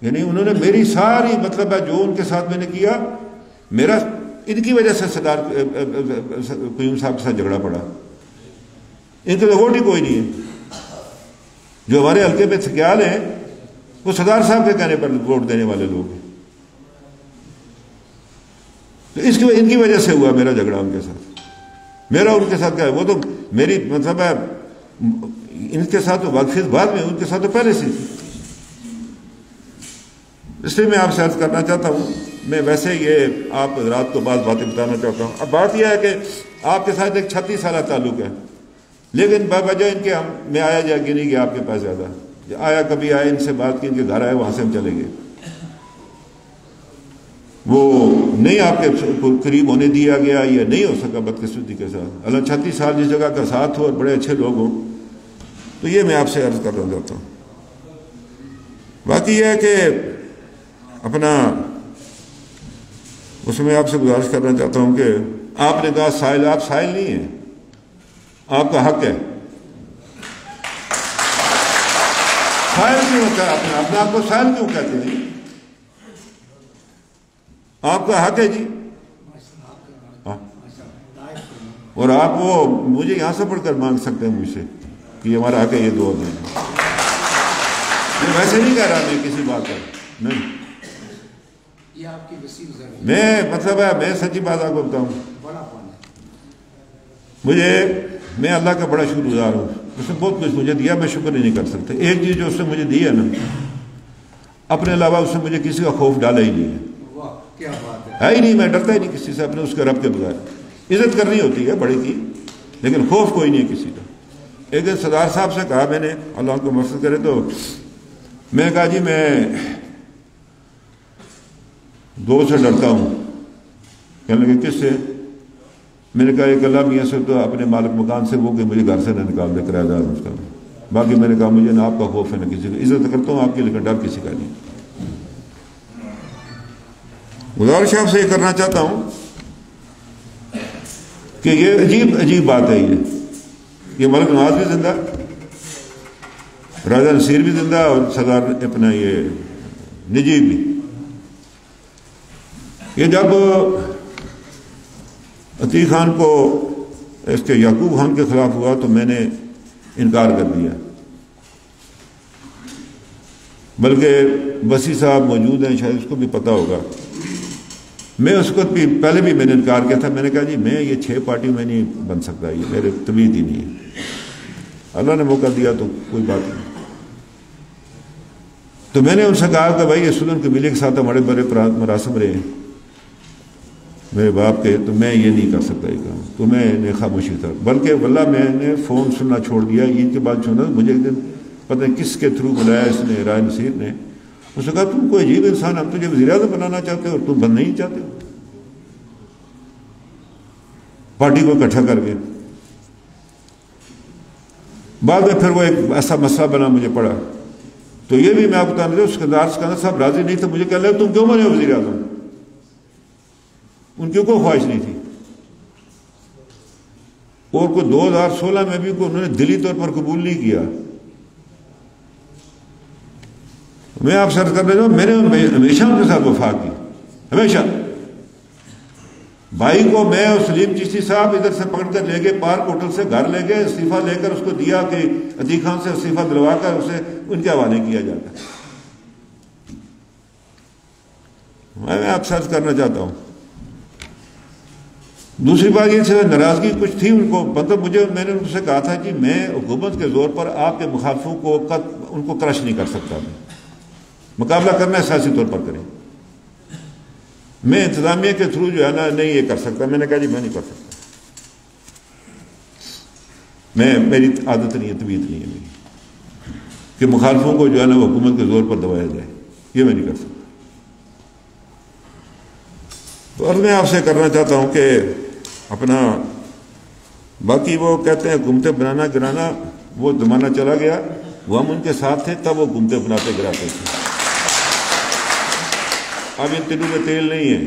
یعنی انہوں نے میری ساری مطلب ہے جو ان کے ساتھ میں نے کیا، میرا ان کی وجہ سے سردار قیوم صاحب کے ساتھ جھگڑا پڑا، ان کے تو ووٹ ہی کوئی نہیں ہے۔ جو ہمارے حلقے میں سکیال ہیں وہ سردار صاحب کے کہنے پر ووٹ دینے والے لوگ ہیں، تو ان کی وجہ سے ہوا میرا جھگڑا ان کے ساتھ۔ میرا ان کے ساتھ کیا ہے، وہ تو میری مطلب ہے ان کے ساتھ تو واقفیت بعد میں، ان کے ساتھ تو پہلے سے تھی۔ اس لیے میں آپ سے عرض کرنا چاہتا ہوں، میں ویسے یہ آپ حضرات کو بعض باتیں بتانا چاہتا ہوں۔ اب بات یہ ہے کہ آپ کے ساتھ ایک 36 سالہ تعلق ہے، لیکن بوجہ ان کے میں آیا جا کے نہیں کہ آپ کے پاس زیادہ آیا، کبھی آئے ان سے بات کی، ان کے گھر آئے وہاں سے ہم چلے گئے، وہ نہیں آپ کے قریب ہونے دیا گیا، یہ نہیں ہو سکا بدقسمتی کے ساتھ۔ اللہ 36 سال جس جگہ کا ساتھ ہو اور بڑے اچھے لوگ ہوں، تو یہ میں آپ سے عرض کرنا چاہتا ہوں۔ باقی یہ ہے کہ اپنا اس میں آپ سے گزارش کرنا چاہتا ہوں کہ آپ نے کہا سائل، آپ سائل نہیں ہیں، آپ کا حق ہے. سائل کیوں ہوتا ہے؟ اپنے آپ کو سائل کیوں کہتے ہیں؟ آپ کا حق ہے جی. اور آپ وہ مجھے یہاں سے پڑھ کر مانگ سکتے ہیں مجھ سے کہ یہ ہمارا حق ہے، یہ دعا دیں. میں ویسے نہیں کہہ رہا میں کسی بات پر نہیں، یہ آپ کی وسیع ضرورت میں مطلب ہے میں سچی بات آپ کو بتاؤں. بڑا پانا میں اللہ کا بڑا شکر گزار ہوں. اس نے بہت کچھ مجھے دیا، میں شکر ہی نہیں کر سکتا. ایک چیز جو اس نے مجھے دی ہے نا، اپنے علاوہ اس نے مجھے کسی کا خوف ڈالا ہی نہیں ہے. واہ کیا بات ہے ہی نہیں، میں ڈرتا ہی نہیں کسی سے اپنے اس کے رب کے بغیر. عزت کرنی ہوتی ہے بڑے کی، لیکن خوف کوئی نہیں ہے کسی کا. ایک دن سردار صاحب سے کہا میں نے، اللہ کو مغفرت کرے، تو میں نے کہا جی میں دو سے ڈرتا ہوں. کہنے لگے کس سے؟ میں نے کہا ایک اللہ میاں سے، تو اپنے مالک مکان سے، وہ کہ مجھے گھر سے نہ نکال دے، کرایہ دار اس کا. باقی میں نے کہا مجھے نہ آپ کا خوف ہے نہ کسی کا. عزت کرتا ہوں آپ کی، لیکن ڈر کسی کا نہیں. گزارش آپ سے یہ کرنا چاہتا ہوں کہ یہ عجیب بات ہے. یہ ملک نواز بھی زندہ، راجہ نصیر بھی زندہ، اور سردار اپنا یہ نجیب بھی. یہ جب عتیق خان کو اس کے یعقوب خان کے خلاف ہوا تو میں نے انکار کر دیا. بلکہ وسیع صاحب موجود ہیں، شاید اس کو بھی پتہ ہوگا. میں اس کو بھی پہلے بھی میں نے انکار کیا تھا. میں نے کہا جی میں یہ 6 پارٹی میں نہیں بن سکتا، یہ میرے طبیعت ہی نہیں ہے. اللہ نے موقع دیا تو کوئی بات نہیں. تو میں نے ان سے کہا کہ بھائی یہ سلن قبیلے کے ساتھ ہمارے بڑے مراسم رہے ہیں میرے باپ کے، تو میں یہ نہیں کر سکتا یہ کام. تو میں نے خاموشی تھا، بلکہ واللہ میں نے فون سننا چھوڑ دیا. عید کے بعد چھوڑا. مجھے ایک دن پتہ نہیں کس کے تھرو بلایا اس نے، راجہ نصیر نے. اس نے کہا تم کوئی عجیب انسان، ہم تجھے وزیر اعظم بنانا چاہتے ہو اور تم بننا نہیں چاہتے ہو پارٹی کو اکٹھا کر کے. بعد میں پھر وہ ایک ایسا مسئلہ بنا مجھے پڑا. تو یہ بھی میں آپ کو بتا دوں، سکندر صاحب راضی نہیں تھے. مجھے کہہ لگا تم کیوں بنے وزیر اعظم؟ ان کی کوئی خواہش نہیں تھی. اور کوئی 2016 میں بھی انہوں نے دلی طور پر قبول نہیں کیا. میں آپ سے عرض کر رہا ہوں، میں نے ہمیشہ ان کے ساتھ وفا کی، ہمیشہ. بھائی کو میں اور سلیم چشتی صاحب ادھر سے پکڑ کر لے گئے، پارک ہوٹل سے گھر لے گئے، استعفیٰ لے کر اس کو دیا کہ عتیق خان سے استعفیٰ دلوا کر اسے ان کے حوالے کیا جاتا. میں آپ سے عرض کرنا چاہتا ہوں. دوسری بات یہ سے ناراضگی کچھ تھی ان کو، مطلب میں نے ان سے کہا تھا کہ میں حکومت کے زور پر آپ کے مخالفوں کو ان کو کرش نہیں کر سکتا. مقابلہ کرنا ہے سیاسی طور پر کریں. میں انتظامیہ کے تھرو جو ہے نا نہیں یہ کر سکتا. میں نے کہا جی میں نہیں کر سکتا، میری عادت نہیں ہے، طبیعت نہیں ہے میری کہ مخالفوں کو جو ہے نا وہ حکومت کے زور پر دبایا جائے. یہ میں نہیں کر سکتا. تو اور میں آپ سے کرنا چاہتا ہوں کہ اپنا باقی وہ کہتے ہیں حکومتیں بنانا گرانا، وہ زمانہ چلا گیا. وہ ہم ان کے ساتھ تھے تب وہ حکومتیں بناتے گراتے تھے. اب ان تلوں میں تیل نہیں ہے.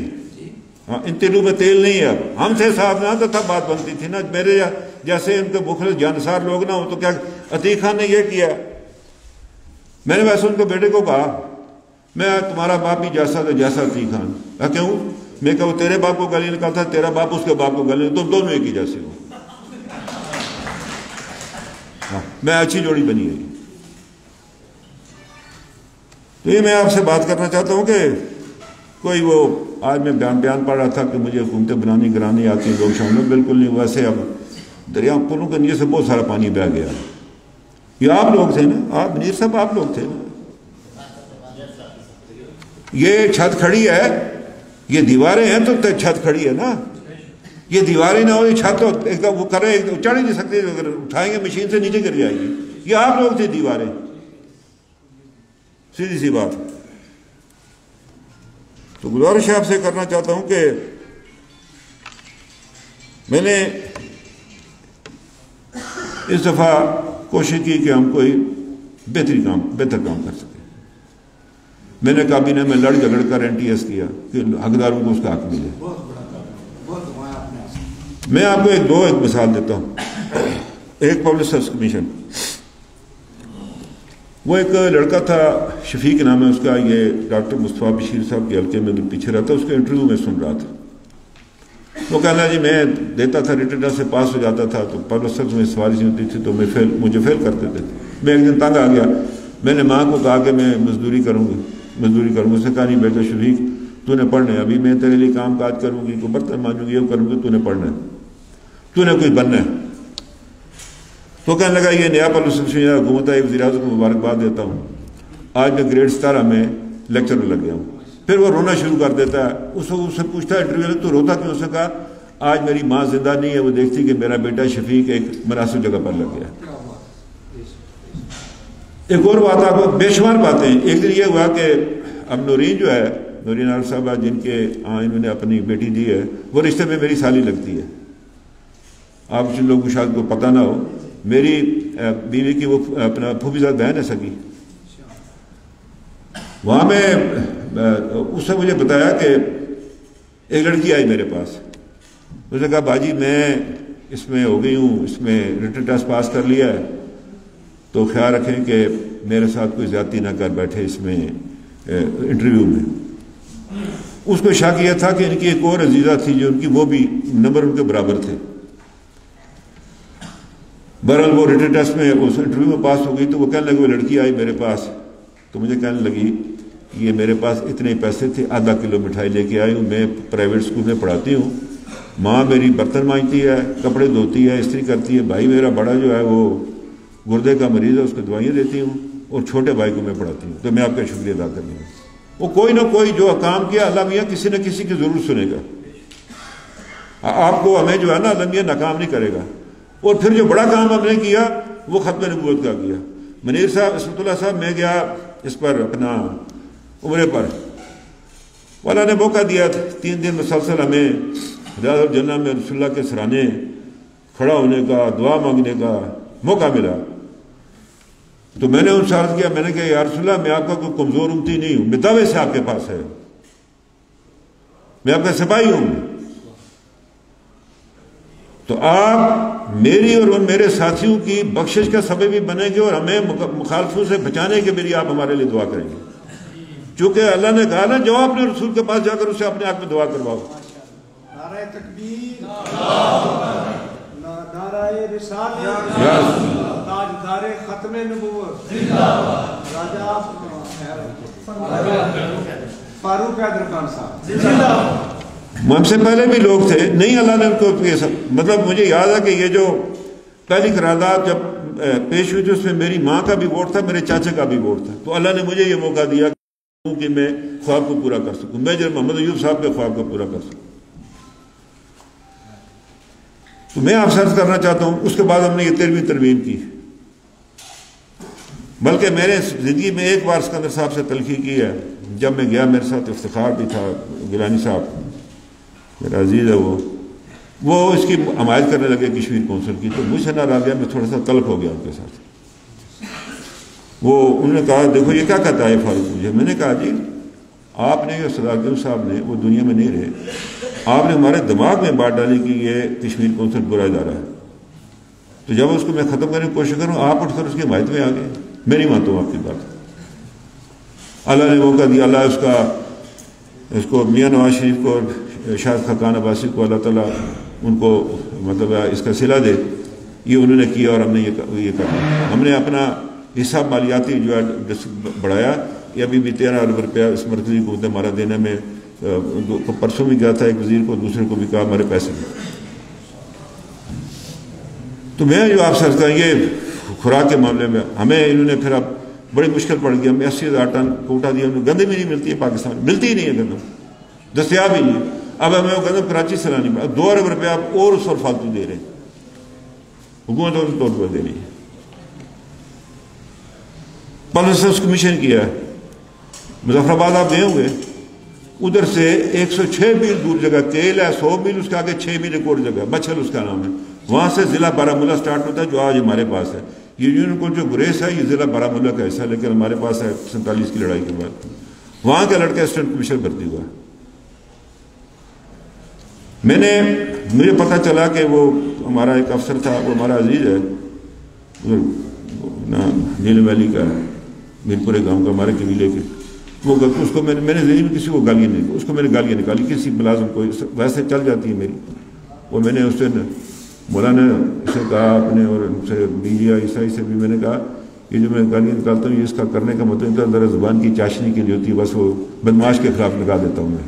ہاں ان تلوں میں تیل نہیں ہے. اب ہم سے ساتھ نہ تو تب بات بنتی تھی نا. میرے جیسے ان کے مخلص جانسار لوگ نہ ہو تو کیا عتیق خان نے یہ کیا. میں نے ویسے ان کے بیٹے کو کہا میں تمہارا باپ بھی جیسا تھا جیسا عتیق خان. کیوں؟ میں کہا وہ تیرے باپ کو گالی نکالتا تھا، تیرا باپ اس کے باپ کو گالی، تم دونوں ایک ہی جیسے ہو. میں اچھی جوڑی بنی ہے. تو یہ میں آپ سے بات کرنا چاہتا ہوں کہ کوئی وہ آج میں بیان پڑھ رہا تھا کہ مجھے حکومتیں بنانی گرانی آتی ہیں لوگ شامل، بالکل نہیں. ویسے اب دریا پلوں کے نیچے سے بہت سارا پانی بہہ گیا. یہ آپ لوگ تھے نا، آپ منیر صاحب آپ لوگ تھے نا. یہ چھت کھڑی ہے، یہ دیواریں ہیں تو چھت کھڑی ہے نا. یہ دیواریں نہ ہو یہ چھت تو وہ کرے چڑھ ہی نہیں سکتے، اگر اٹھائیں گے مشین سے نیچے گر جائے گی. یہ آپ لوگ تھے دیواریں، سیدھی سی بات. تو گزارش آپ سے کرنا چاہتا ہوں کہ میں نے اس دفعہ کوشش کی کہ ہم کوئی بہتر کام کر سکیں. میں نے کابینہ میں لڑ جھگڑ کر NTS کیا کہ حقداروں کو اس کا حق ملے. میں آپ کو ایک مثال دیتا ہوں. ایک پبلک سروس کمیشن، وہ ایک لڑکا تھا شفیق نام ہے اس کا، یہ ڈاکٹر مصطفیٰ بشیر صاحب کے حلقے میں پیچھے رہتا، اس کا انٹرویو میں سن رہا تھا. وہ کہنا جی میں دیتا تھا ریٹن ٹیسٹ سے پاس ہو جاتا تھا تو پبلک سروس میں سواری ہوتی تھی تو مجھے فیل کرتے تھے. میں ایک دن تنگ آ گیا، میں نے ماں کو کہا کہ میں مزدوری کروں گی. اس نے کہا نہیں بیٹا شفیق تو نے پڑھنا ہے، ابھی میں تیرے لیے کام کاج کروں گی، کوئی برتن مانجوں گی، یہ کروں گی، تو نے پڑھنا ہے، تو نے کچھ بننا ہے. تو کہنے لگا یہ نیا پبلک سروس حکومت ہے، وزیر اعظم کو مبارکباد دیتا ہوں، آج میں گریڈ 17 میں لیکچر میں لگ گیا ہوں. پھر وہ رونا شروع کر دیتا ہے. اس سے پوچھتا ہے انٹرویو میں تو روتا کیوں؟ اس نے کہا آج میری ماں زندہ نہیں ہے، وہ دیکھتی کہ میرا بیٹا شفیق ایک مناسب جگہ پر لگ گیا. ایک اور بات آپ کو بے شمار باتیں. ایک دن یہ ہوا کہ اب نورین جو ہے، نورین عارف صاحبہ جن کے انہوں نے اپنی بیٹی دی ہے، وہ رشتے میں میری سالی لگتی ہے. آپ جن لوگوں کو شاید کو پتہ نہ ہو، میری بیوی کی وہ اپنا پھوپھی بہن ہے سگی. وہاں میں اس نے مجھے بتایا کہ ایک لڑکی آئی میرے پاس. اس نے کہا باجی میں اس میں ہو گئی ہوں، اس میں ریٹن ٹیسٹ پاس کر لیا ہے، تو خیال رکھیں کہ میرے ساتھ کوئی زیادتی نہ کر بیٹھے اس میں انٹرویو میں. اس کو شک یہ تھا کہ ان کی ایک اور عزیزہ تھی جو ان کی وہ بھی نمبر ان کے برابر تھے. بہرحال وہ ریٹن ٹیسٹ میں اس انٹرویو میں پاس ہو گئی. تو وہ کہنے لگے وہ لڑکی آئی میرے پاس تو مجھے کہنے لگی یہ میرے پاس اتنے پیسے تھے، آدھا کلو مٹھائی لے کے آئی ہوں، میں پرائیویٹ اسکول میں پڑھاتی ہوں، ماں میری برتن مانجتی ہے، کپڑے دھوتی ہے، استری کرتی ہے، بھائی میرا بڑا جو ہے وہ گردے کا مریض ہے، اس کو دوائیاں دیتی ہوں، اور چھوٹے بھائی کو میں پڑھاتی ہوں، تو میں آپ کا شکریہ ادا کرنی ہوں. وہ کوئی نہ کوئی جو کام کیا اللہ میاں کسی نہ کسی کی ضرور سنے گا. آپ کو ہمیں جو ہے نا اللہ میاں ناکام نہیں کرے گا. اور پھر جو بڑا کام ہم نے کیا وہ ختم نبوت کا کیا. منیر صاحب اسمت اللہ صاحب میں گیا اس پر اپنا عمرے پر، والا نے موقع دیا 3 دن مسلسل ہمیں ریاض الجنہ میں رسول اللہ کے سرانے کھڑا ہونے کا، دعا مانگنے کا موقع ملا. تو میں نے ان سے عرض کیا، میں نے کہا یا رسول اللہ میں آپ کا کوئی کمزور امتی نہیں ہوں، میں دعوے سے آپ کے پاس ہے، میں آپ کا سپاہی ہوں. تو آپ میری اور ان میرے ساتھیوں کی بخشش کا سبب بھی بنیں گے اور ہمیں مخالفوں سے بچانے کے لیے آپ ہمارے لیے دعا کریں گے. چونکہ اللہ نے کہا نا جواب اپنے رسول کے پاس جا کر اسے اپنے آپ میں دعا کرواؤ. نعرہ تکبیر، نعرہ رسالت، تاجدار ختم نبوت، راجہ فاروق حیدر خان صاحب. ہم سے پہلے بھی لوگ تھے، نہیں اللہ نے ان کو مطلب مجھے یاد ہے کہ یہ جو پہلی قرارداد جب پیش ہوئی تھی اس میں میری ماں کا بھی ووٹ تھا، میرے چاچے کا بھی ووٹ تھا. تو اللہ نے مجھے یہ موقع دیا کہ میں خواب کو پورا کر سکوں، میجر محمد ایوب صاحب کے خواب کو پورا کر سکوں. تو میں آپ سے عرض کرنا چاہتا ہوں اس کے بعد ہم نے یہ 13ویں ترمیم کی. بلکہ میں نے زندگی میں ایک بار اسکندر صاحب سے تلخی کی ہے. جب میں گیا میرے ساتھ افتخار بھی تھا، گیلانی صاحب میرا عزیز ہے، وہ اس کی حمایت کرنے لگے کشمیر کونسل کی. تو مجھ سے ناراض گیا، میں تھوڑا سا تلخ ہو گیا ان کے ساتھ. انہوں نے کہا دیکھو یہ کیا کہتا ہے فاروق مجھے. میں نے کہا جی آپ نے یہ صدارت صاحب نے وہ دنیا میں نہیں رہے، آپ نے ہمارے دماغ میں بات ڈالی کہ یہ کشمیر کونسل برا ادارہ ہے. تو جب اس کو میں ختم کرنے کی کوشش کروں آپ اٹھ کر اس کی حمایت میں آ گئے. میں نہیں مانتا ہوں آپ کی بات. اللہ نے موقع دیا، اللہ اس کو میاں نواز شریف کو، شاہد خاقان عباسی کو اللہ تعالیٰ ان کو مطلب اس کا صلہ دے. یہ انہوں نے کیا اور ہم نے یہ کرنا. ہم نے اپنا حصہ مالیاتی جو ہے بڑھایا. یہ ابھی بھی 13 ارب روپیہ اس مرکزی حکومت نے ہمارا دینے میں، پرسوں بھی کیا تھا ایک وزیر کو، دوسرے کو بھی کہا ہمارے پیسے دیں. تو میں جو آپ سے عرض کریں یہ خوراک کے معاملے میں ہمیں انہوں نے پھر اب بڑی مشکل پڑ گئی. ہمیں 80,000 ٹن کوٹا دیا، ہمیں گندم ہی نہیں ملتی ہے پاکستان میں، ملتی ہی نہیں ہے گندم، دستیاب ہی نہیں. اب ہمیں وہ گندم کراچی سے لانی پڑا. 2 ارب روپیہ آپ اور اس اور فالتو دے رہے ہیں، حکومت اور طور پر دے رہی ہے. پبلک سروس کمیشن کیا ہے مظفر آباد، آپ گئے ہوں گے، ادھر سے 106 میل دور جگہ کیل ہے، 100 میل اس کے آگے 6 میل ایک اور جگہ بچھل اس کا نام ہے. وہاں سے ضلع بارہمولہ سٹارٹ ہوتا ہے جو آج ہمارے پاس ہے. یہ یونین کو جو گریس ہے یہ ضلع بارہمولہ کا حصہ ہے، لیکن ہمارے پاس ہے 47 کی لڑائی کے بعد. وہاں کا لڑکا اسسٹنٹ کمشنر بھرتی ہوا. مجھے پتہ چلا کہ وہ ہمارا ایک افسر تھا, وہ ہمارا عزیز ہے, نیل ویلی کا, میرپورے گاؤں کا, ہمارے قبیلے کے. وہ اس کو میں نے زندگی میں کسی کو گالیاں نہیں, اس کو میں نے گالیاں نکالی کسی ملازم کو, ویسے چل جاتی ہے میری. اور میں نے اس سے مولانا سے کہا اپنے, اور ان سے میڈیا عیسائی سے بھی میں نے کہا یہ جو میں گالیاں نکالتا ہوں یہ اس کا کرنے کا مطلب ذرا زبان کی چاشنی کے لیے ہوتی ہے, بس وہ بدماش کے خلاف لگا دیتا ہوں میں.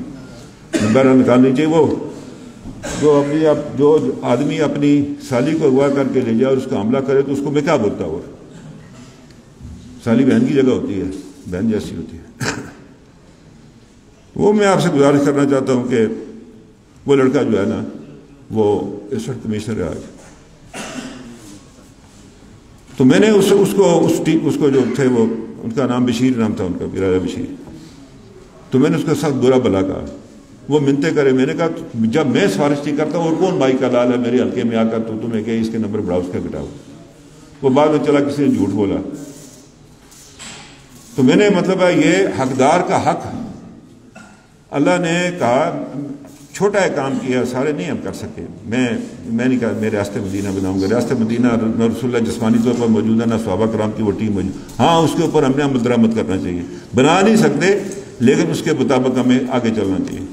بہرحال نکالنی چاہیے. وہ جو آدمی اپنی سالی کو اغوا کر کے لے جائے اور اس کا حملہ کرے تو اس کو میں کیا بولتا ہوں؟ سالی بہن کی جگہ ہوتی ہے, بہن جیسی ہوتی ہے. وہ میں آپ سے گزارش کرنا چاہتا ہوں کہ وہ لڑکا جو ہے نا وہ اسسٹنٹ کمشنر ہے آج. تو میں نے اس کو جو تھے وہ ان کا نام بشیر نام تھا, ان کا برادر بشیر. تو میں نے اس کا سخت برا بلا کہا. وہ منتیں کرے. میں نے کہا جب میں سفارش نہیں کرتا اور کون بھائی کا لال ہے میرے حلقے میں آ کر تو تمہیں کہ اس کے نمبر بڑھاؤ, اس کا گھٹاؤ. وہ بعد میں چلا کسی نے جھوٹ بولا. تو میں نے مطلب ہے یہ حقدار کا حق اللہ نے کہا چھوٹا ہے کام کیا, سارے نہیں ہم کر سکے. میں نہیں کہا میں ریاست مدینہ بناؤں گا. ریاست مدینہ نہ رسول اللہ جسمانی طور پر موجود ہے, نہ صحابہ کرام کی وہ ٹیم موجود. ہاں اس کے اوپر ہم نے عمل درآمد کرنا چاہیے. بنا نہیں سکتے لیکن اس کے مطابق ہمیں آگے چلنا چاہیے.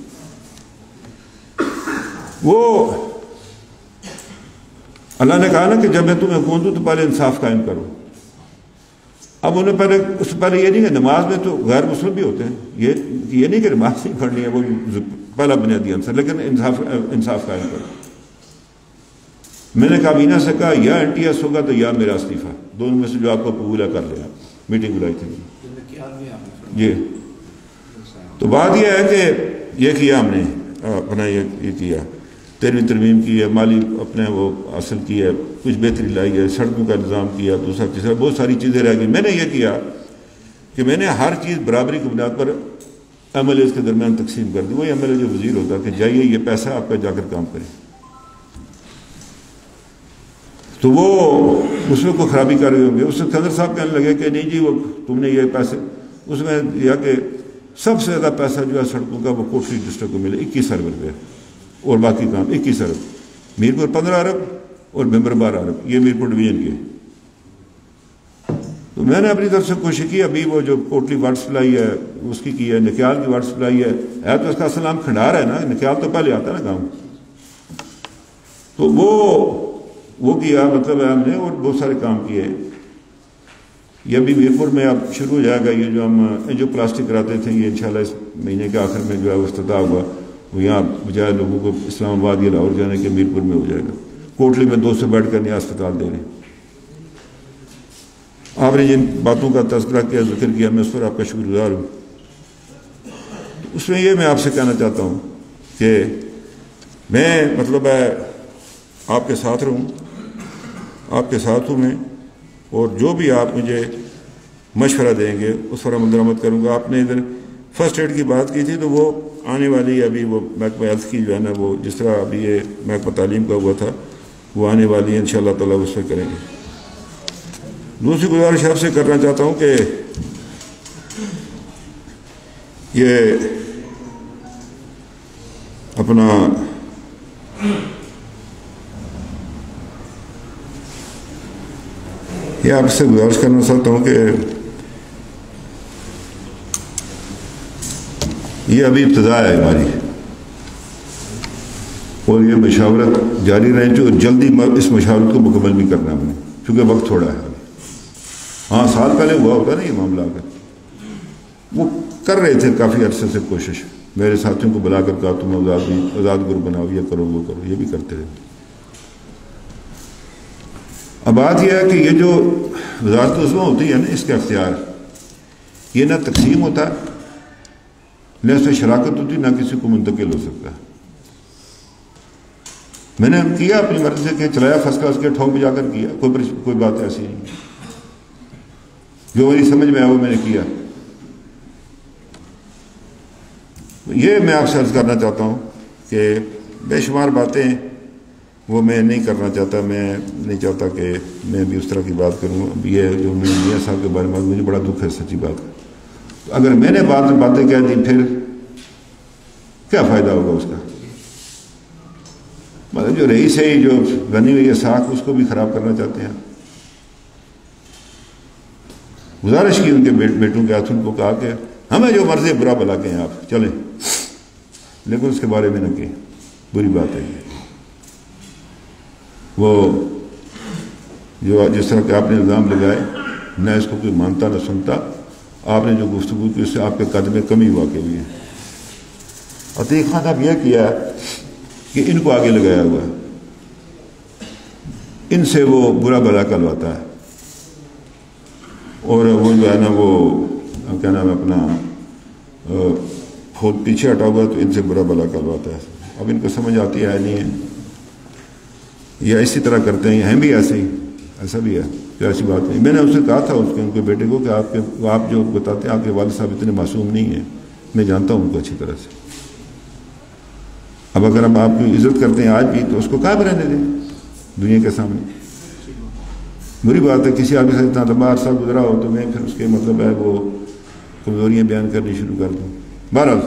وہ اللہ نے کہا نا کہ جب میں تمہیں حکومت دوں تو پہلے انصاف قائم کرو. اب انہیں پہلے یہ نہیں کہ نماز میں تو غیر مسلم بھی ہوتے ہیں, یہ نہیں کہ نماز نہیں پڑھنی ہے, وہ پہلا بنیادی عنصر, لیکن انصاف قائم کرو. میں نے کابینہ سے کہا یا این ٹی ایس ہوگا تو یا میرا استعفیٰ, دونوں میں سے جو آپ کو قبول ہے کر لیا. میٹنگ بلائی تھی جی. تو بات یہ ہے کہ یہ کیا ہم نے اپنا یہ کیا, 13ویں ترمیم کی ہے, مالی اپنے وہ حاصل کی ہے, کچھ بہتری لائی ہے, سڑکوں کا انتظام کیا, دوسرا تیسرا بہت ساری چیزیں رہ گئی. میں نے یہ کیا کہ میں نے ہر چیز برابری کی بنیاد پر ایم ایل اے کے درمیان تقسیم کر دی. وہی ایم ایل اے جو وزیر ہوتا ہے کہ جائیے یہ پیسہ آپ کا جا کر کام کرے. تو وہ اس میں کوئی خرابی کر رہے ہوں گے. اس سے صدر صاحب کہنے لگے کہ نہیں جی وہ تم نے یہ پیسے, اس میں یہ کہ سب سے زیادہ پیسہ جو ہے سڑکوں کا وہ کوٹلی ڈسٹرکٹ کو ملے 21 ارب روپے, اور باقی کام 21 ارب. میرپور 15 ارب اور ممبر 12 ارب, یہ میرپور ڈویژن کے. تو میں نے اپنی طرف سے کوشش کی. ابھی وہ جو کوٹلی واٹر سپلائی ہے اس کی ہے, نکیال کی واٹر سپلائی ہے تو اس کا اصل نام کھنڈار ہے نا, نکیال تو پہلے آتا ہے نا گاؤں. تو وہ کیا مطلب ہے ہم نے, اور بہت سارے کام کیے. یہ ابھی میرپور میں اب شروع ہو جائے گا. یہ جو ہم جو پلاسٹک کراتے تھے یہ انشاءاللہ اس مہینے کے آخر میں جو ہے وہ افتتاح ہوگا. وہ یہاں بجائے لوگوں کو اسلام آباد یا لاہور جانے کے میرپور میں ہو جائے گا. کوٹلی میں 200 بیڈ کا نیا اسپتال دے رہے ہیں. آپ نے جن باتوں کا تذکرہ کیا, ذکر کیا, میں اس پر آپ کا شکر گزار ہوں. اس میں یہ میں آپ سے کہنا چاہتا ہوں کہ میں مطلب ہے آپ کے ساتھ رہوں, آپ کے ساتھ ہوں میں, اور جو بھی آپ مجھے مشورہ دیں گے اس پر عمل درآمد کروں گا. آپ نے ادھر فرسٹ ایڈ کی بات کی تھی, تو وہ آنے والی ابھی وہ محکمہ ہیلتھ کی جو ہے نا, وہ جس طرح ابھی یہ محکمہ تعلیم کا ہوا تھا وہ آنے والی ہے انشاءاللہ تعالیٰ اس پہ کریں گے. دوسری گزارش آپ سے کرنا چاہتا ہوں کہ یہ اپنا یہ آپ سے گزارش کرنا چاہتا ہوں کہ یہ ابھی ابتدا ہے ہماری, اور یہ مشاورت جاری رہے جو جلدی اس مشاورت کو مکمل بھی کرنا ہم نے, کیونکہ وقت تھوڑا ہے. ہاں سال پہلے ہوا ہوتا نا یہ معاملہ کا, وہ کر رہے تھے کافی عرصے سے کوشش. میرے ساتھیوں کو بلا کر کہا تم آزاد گروپ بناؤ, یہ کرو وہ کرو, یہ بھی کرتے رہے. اب بات یہ ہے کہ یہ جو وزارت عظمیٰ ہوتی ہے نا, اس کا اختیار یہ نہ تقسیم ہوتا ہے, نہ اس میں شراکت ہوتی, نہ کسی کو منتقل ہو سکتا. میں نے کیا اپنی مرضی سے کہ چلایا فرسٹ کلاس کے ٹھونک بجا کر کیا, کوئی بات ایسی نہیں. جو میری سمجھ میں آیا وہ میں نے کیا. یہ میں آپ سے عرض کرنا چاہتا ہوں کہ بے شمار باتیں وہ میں نہیں کرنا چاہتا. میں نہیں چاہتا کہ میں بھی اس طرح کی بات کروں. اب یہ جو میاں صاحب کے بارے میں مجھے بڑا دکھ ہے سچی بات. اگر میں نے باتیں کہہ دی پھر کیا فائدہ ہوگا اس کا؟ مطلب جو رئیس ہے جو بنی ہوئی ہے ساکھ اس کو بھی خراب کرنا چاہتے ہیں. گزارش کی ان کے بیٹوں کے ہاتھ ان کو کہا کہ ہمیں جو مرضی برا بلا کہیں آپ چلیں، لیکن اس کے بارے میں نہ کہیں. بری بات ہے یہ. وہ جو جس طرح کہ آپ نے الزام لگائے نہ اس کو کوئی مانتا نہ سنتا، آپ نے جو گفتگو کی اس سے آپ کے قد میں کمی واقع ہوئی ہے. عتیق خان صاحب یہ کیا کہ ان کو آگے لگایا ہوا ہے، ان سے وہ برا بلا کرواتا ہے، اور وہ جو ہے نا وہ کیا نام ہے اپنا خود پیچھے ہٹا ہوا تو ان سے برا بلا کرواتا ہے. اب ان کو سمجھ آتی ہے نہیں ہے، یا اسی طرح کرتے ہیں، ہیں بھی ایسے ہی، ایسا بھی ہے کہ ایسی بات نہیں. میں نے اس سے کہا تھا اس کے ان کے بیٹے کو کہ آپ جو بتاتے ہیں آپ کے والد صاحب اتنے معصوم نہیں ہیں، میں جانتا ہوں ان کو اچھی طرح سے. اب اگر ہم آپ کی عزت کرتے ہیں آج بھی تو اس کو قائم رہنے دیں دنیا کے سامنے. بری بات ہے کسی آدمی سے اتنا لمبا عرصہ گزرا ہو تو میں پھر اس کے مطلب ہے وہ کمزوریاں بیان کرنی شروع کر دوں. بہرحال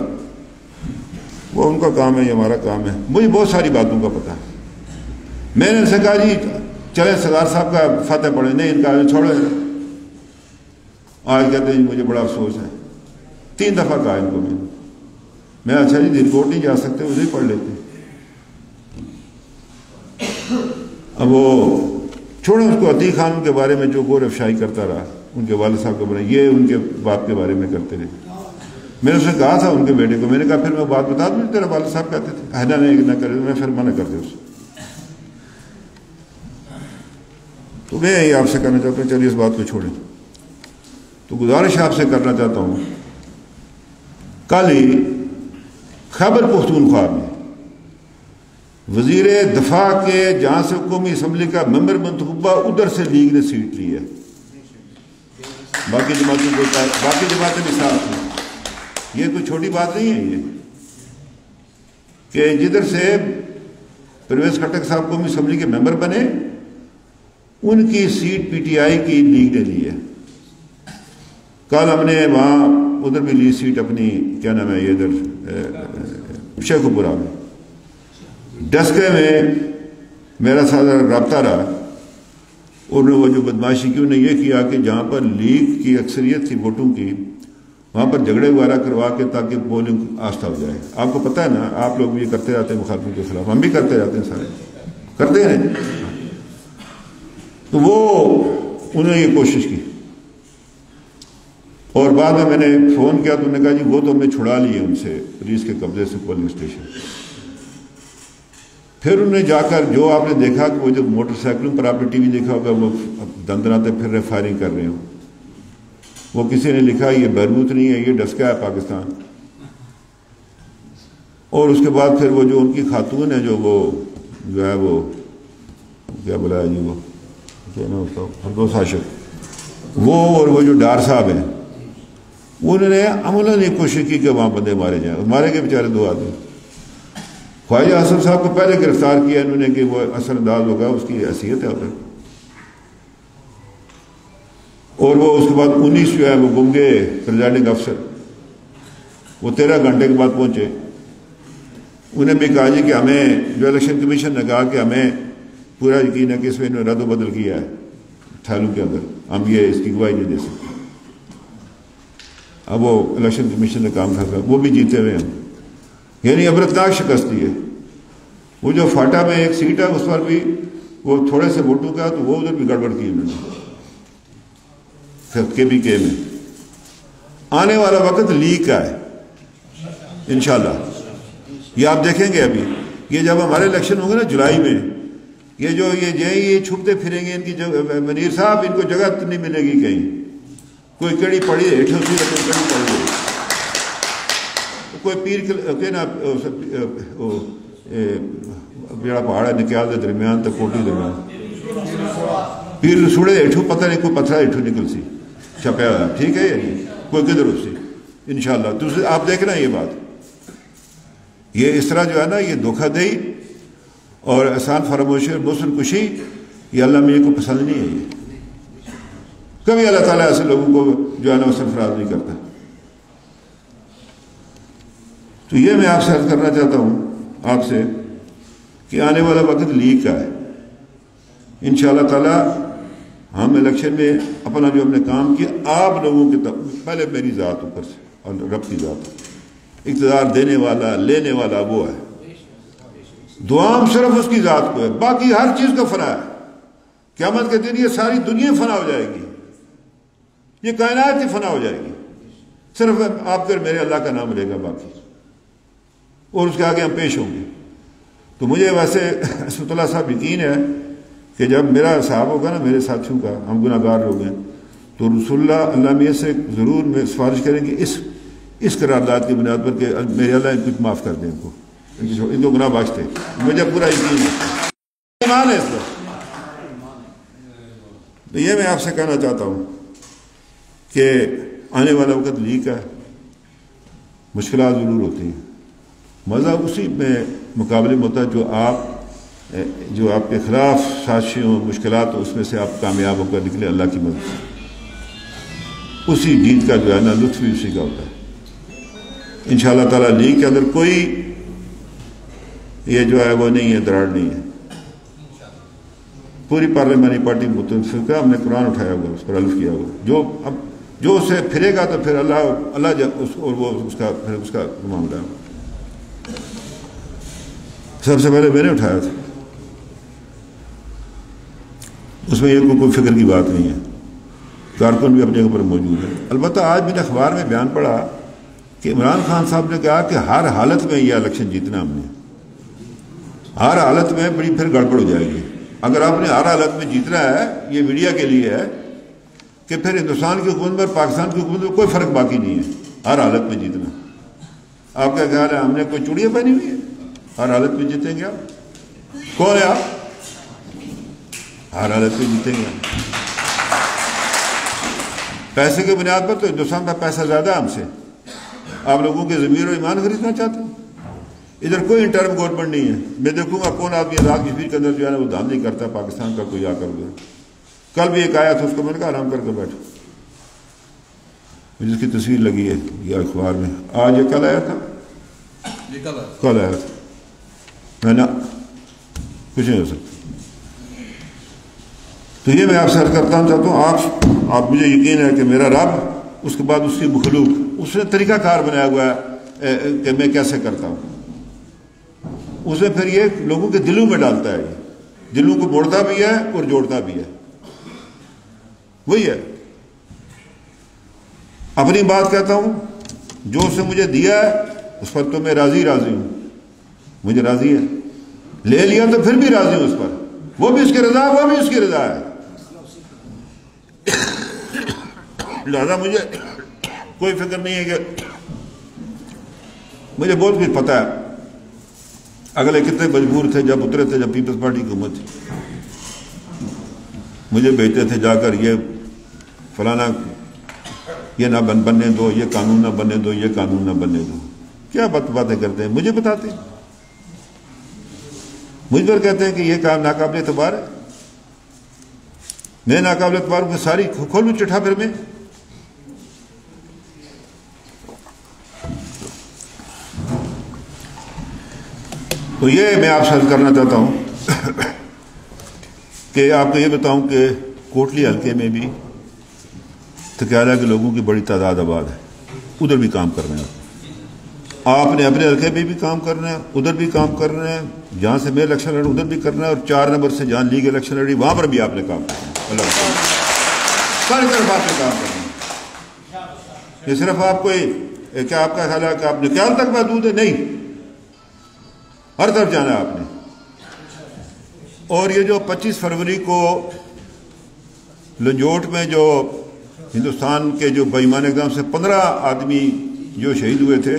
وہ ان کا کام ہے، یہ ہمارا کام ہے. مجھے بہت ساری باتوں کا پتہ ہے. میں نے ان سے کہا جی چلے سردار صاحب کا فاتح پڑھیں، نہیں ان کا چھوڑے. آج کہتے ہیں مجھے بڑا افسوس ہے. 3 دفعہ کہا ان کو میں اچھا جی دل کوٹ نہیں جا سکتے، اسے ہی پڑھ لیتے. اب وہ چھوڑیں اس کو. عتیق خان کے بارے میں جو غور افشائی کرتا رہا ان کے والد صاحب کے بارے میں، یہ ان کے باپ کے بارے میں کرتے رہے. میں نے اسے کہا تھا ان کے بیٹے کو، میں نے کہا پھر میں بات بتا دوں تیرے والد صاحب کہتے تھے اہدا نہیں نہ کرے، میں پھر منع کر دیا اسے. تو میں یہ آپ سے کہنا چاہتا ہوں چلیے اس بات کو چھوڑیں. تو گزارش آپ سے کرنا چاہتا ہوں، کل ہی خیبر پختونخوا میں وزیر دفاع کے جہاں سے قومی اسمبلی کا ممبر منتخبہ ادھر سے لیگ نے سیٹ لی ہے. باقی جماعتیں بھی ساتھ ہیں. یہ کوئی چھوٹی بات نہیں ہے یہ کہ جدھر سے پرویز خٹک صاحب قومی اسمبلی کے ممبر بنے ان کی سیٹ پی ٹی آئی کی لیگ نے لی ہے. کل ہم نے وہاں ادھر بھی لی سیٹ اپنی کیا نام ہے یہ ادھر شیخ پورہ میں. ڈسکے میں میرا سارا رابطہ رہا. انہوں نے وہ جو بدماشی کی انہوں نے یہ کیا کہ جہاں پر لیگ کی اکثریت تھی ووٹوں کی وہاں پر جھگڑے وغیرہ کروا کے تاکہ پولنگ آستہ ہو جائے. آپ کو پتہ ہے نا، آپ لوگ بھی یہ کرتے رہتے ہیں مخالفوں کے خلاف، ہم بھی کرتے رہتے ہیں، سارے کرتے ہیں. تو وہ انہوں نے یہ کوشش کی اور بعد میں نے فون کیا تو انہوں نے کہا جی وہ تو ہم نے چھڑا لیے ان سے پولیس کے قبضے سے پولنگ اسٹیشن. پھر انہوں نے جا کر جو آپ نے دیکھا کہ وہ جو موٹر سائیکلوں پر آپ نے ٹی وی دیکھا ہوگا وہ دندناتے پھر رہے فائرنگ کر رہے ہوں، وہ کسی نے لکھا یہ بیروت نہیں ہے یہ ڈسکا ہے پاکستان. اور اس کے بعد پھر وہ جو ان کی خاتون ہے جو ہے وہ کیا بلایا جی وہ فردوس عاشق، وہ اور وہ جو ڈار صاحب ہیں انہوں نے عملاً یہ کوشش کی کہ وہاں بندے مارے جائیں. مارے گئے بیچارے 2 آدمی. خواجہ حسن صاحب کو پہلے گرفتار کیا انہوں نے کہ وہ اثر انداز ہوگا، اس کی حیثیت ہے ادھر. اور وہ اس کے بعد 19 جو ہے وہ گم گئے پریزائڈنگ افسر، وہ 13 گھنٹے کے بعد پہنچے. انہیں بھی کہا جی کہ ہمیں جو الیکشن کمیشن نے کہا کہ ہمیں پورا یقین ہے کہ اس میں انہوں نے رد و بدل کیا ہے تھیلوں کے اندر، ہم یہ اس کی گواہی نہیں دے سکتے. اب وہ الیکشن کمیشن نے کام کر وہ بھی جیتے ہوئے ہیں، یعنی عبرتناک شکست دی ہے. وہ جو فاٹا میں ایک سیٹ ہے اس پر بھی وہ تھوڑے سے ووٹوں کا تو وہ ادھر بھی گڑبڑ کی انہوں نے کے بی کے میں. آنے والا وقت لیگ کا ہے انشاءاللہ، یہ آپ دیکھیں گے. ابھی یہ جب ہمارے الیکشن ہوں گے نا جولائی میں، یہ جو یہ چھپتے پھریں گے ان کی منیر صاحب ان کو جگہ نہیں ملے گی کہیں. کوئی کڑی پڑی ہے ہیٹھوں سی کڑی پڑی ہے، کوئی پیر کے نا جڑا پہاڑ ہے نکیال دے درمیان تو کوٹی درمیان پیر رسوڑے ہیٹھوں پتہ نہیں کوئی پتھر ہیٹھوں نکل سی چھپیا ہوا. ٹھیک ہے یعنی کوئی کدھر ہو سی انشاءاللہ. دوسرے آپ دیکھنا یہ بات، یہ اس طرح جو ہے نا یہ دھوکہ دہی اور احسان فراموشی اور محسن کشی یہ اللہ میاں کو پسند نہیں ہے. یہ کبھی اللہ تعالیٰ ایسے لوگوں کو جو ہے نا وہ سرفراز نہیں کرتا. تو یہ میں آپ سے عرض کرنا چاہتا ہوں آپ سے کہ آنے والا وقت لیگ کا ہے. انشاءاللہ تعالی ہم الیکشن میں اپنا جو ہم نے کام کیا آپ لوگوں کے پہلے میری ذات اوپر سے اور رب کی ذات, اقتدار دینے والا لینے والا وہ ہے, دعام صرف اس کی ذات کو ہے, باقی ہر چیز کا فنا ہے. قیامت کے دن یہ ساری دنیا فنا ہو جائے گی, یہ کائنات ہی فنا ہو جائے گی, صرف آپ پھر میرے اللہ کا نام لے گا باقی, اور اس کے آگے ہم پیش ہوں گے. تو مجھے ویسے اسمت اللہ صاحب یقین ہے کہ جب میرا حساب ہوگا نا میرے ساتھیوں کا, ہم گناہ گار لوگ ہیں, تو رسول اللہ اللہ میاں سے ضرور میں سفارش کریں گے اس قرارداد کی بنیاد پر کہ میرے اللہ ان کو معاف کر دیں, ان کو گناہ بخش دیں. مجھے پورا یقین ہے, ایمان ہے اس پر. تو یہ میں آپ سے کہنا چاہتا ہوں کہ آنے والا وقت لیگ کا ہے, مشکلات ضرور ہوتی ہیں, مزہ اسی میں مقابلے میں ہوتا ہے جو آپ کے خلاف سازشوں مشکلات اس میں سے آپ کامیاب ہو کر نکلے اللہ کی مدد سے. اسی جیت کا جو ہے نا لطف بھی اسی کا ہوتا ہے. انشاءاللہ تعالیٰ لیگ کے اندر کوئی یہ جو ہے وہ نہیں ہے, دراڑ نہیں ہے. پوری پارلیمانی پارٹی متفق ہے, ہم نے قرآن اٹھایا ہوا, اس پر الف کیا ہوا, جو اسے پھرے گا تو پھر اللہ اور وہ اس کا معاملہ ہے. سب سے پہلے میں نے اٹھایا تھا, اس میں یہ کوئی فکر کی بات نہیں ہے, کارکن بھی اپنی جگہ پر موجود ہے. البتہ آج میں نے اخبار میں بیان پڑھا کہ عمران خان صاحب نے کہا کہ ہر حالت میں یہ الیکشن جیتنا ہم نے, ہر حالت میں بڑی پھر گڑبڑ ہو جائے گی. اگر آپ نے ہر حالت میں جیتنا ہے, یہ میڈیا کے لیے ہے کہ پھر ہندوستان کی حکومت پر پاکستان کی حکومت میں کوئی فرق باقی نہیں ہے, ہر حالت میں جیتنا. آپ کا خیال ہے ہم نے کوئی چوڑیاں پہنی ہوئی ہیں, ہر حالت میں جیتیں گے آپ؟ کون ہے آپ؟ ہر حالت میں جیتیں گے آپ. پیسے کی بنیاد پر تو ہندوستان کا پیسہ زیادہ ہم سے, آپ لوگوں کے ضمیر اور ایمان خریدنا چاہتے ہیں. ادھر کوئی انٹرم گورنمنٹ نہیں ہے. میں دیکھوں گا کون آدمی رات کی فکر کے اندر جو ہے نا وہ دام نہیں کرتا پاکستان کا کوئی آ کر گیا. کل بھی ایک آیا تھا, اس کو میں نے کہا آرام کر کے بیٹھو, جس کی تصویر لگی ہے یہ اخبار میں, آج یہ کل آیا تھا, کل آیا تھا. میں نا کچھ نہیں ہو سکتا. تو یہ میں آپ سے عرض کرتا ہوں چاہتا ہوں آپ مجھے یقین ہے کہ میرا رب, اس کے بعد اس کی مخلوق, اس نے طریقہ کار بنایا ہوا ہے کہ میں کیسے کرتا ہوں. اس میں پھر یہ لوگوں کے دلوں میں ڈالتا ہے, دلوں کو موڑتا بھی ہے اور جوڑتا بھی ہے, وہی ہے. اپنی بات کہتا ہوں, جو اس نے مجھے دیا ہے اس پر تو میں راضی ہوں, مجھے راضی ہے. لے لیا تو پھر بھی راضی ہوں اس پر, وہ بھی اس کی رضا, وہ بھی اس کی رضا ہے. لہذا مجھے کوئی فکر نہیں ہے کہ مجھے بہت کچھ پتا ہے اگلے کتنے مجبور تھے جب اترے تھے, جب پیپلز پارٹی کی حکومت تھی, مجھے بھیجتے تھے جا کر یہ فلانا یہ نہ بننے دو, یہ قانون نہ بننے دو, یہ قانون نہ بننے دو. کیا باتیں کرتے ہیں, مجھے بتاتے ہیں, مجھ پر کہتے ہیں کہ یہ کام ناقابل اعتبار ہے. میں ناقابل اعتبار کو ساری کھولوں چٹھا پھر میں. تو یہ میں آپ سے عرض کرنا چاہتا ہوں کہ آپ کو یہ بتاؤں کہ کوٹلی حلقے میں بھی تکیالہ کے لوگوں کی بڑی تعداد آباد ہے, ادھر بھی کام کر رہے ہیں. آپ نے اپنے حلقے میں بھی کام کرنا ہے, ادھر بھی کام کر رہے ہیں, جہاں سے میں الیکشن لڑوں ادھر بھی کرنا ہے, اور 4 نمبر سے جہاں لیگ الیکشن لڑی وہاں پر بھی آپ نے کام کرنا ہے. اللہ ساری طرف آپ نے کام کرنا ہے. یہ صرف آپ کو کیا آپ کا خیال ہے کہ آپ نکال تک محدود ہے؟ نہیں, ہر طرف جانا ہے آپ نے. اور یہ جو 25 فروری کو لنجوٹ میں جو ہندوستان کے جو بے ایمان اقدام سے 15 آدمی جو شہید ہوئے تھے,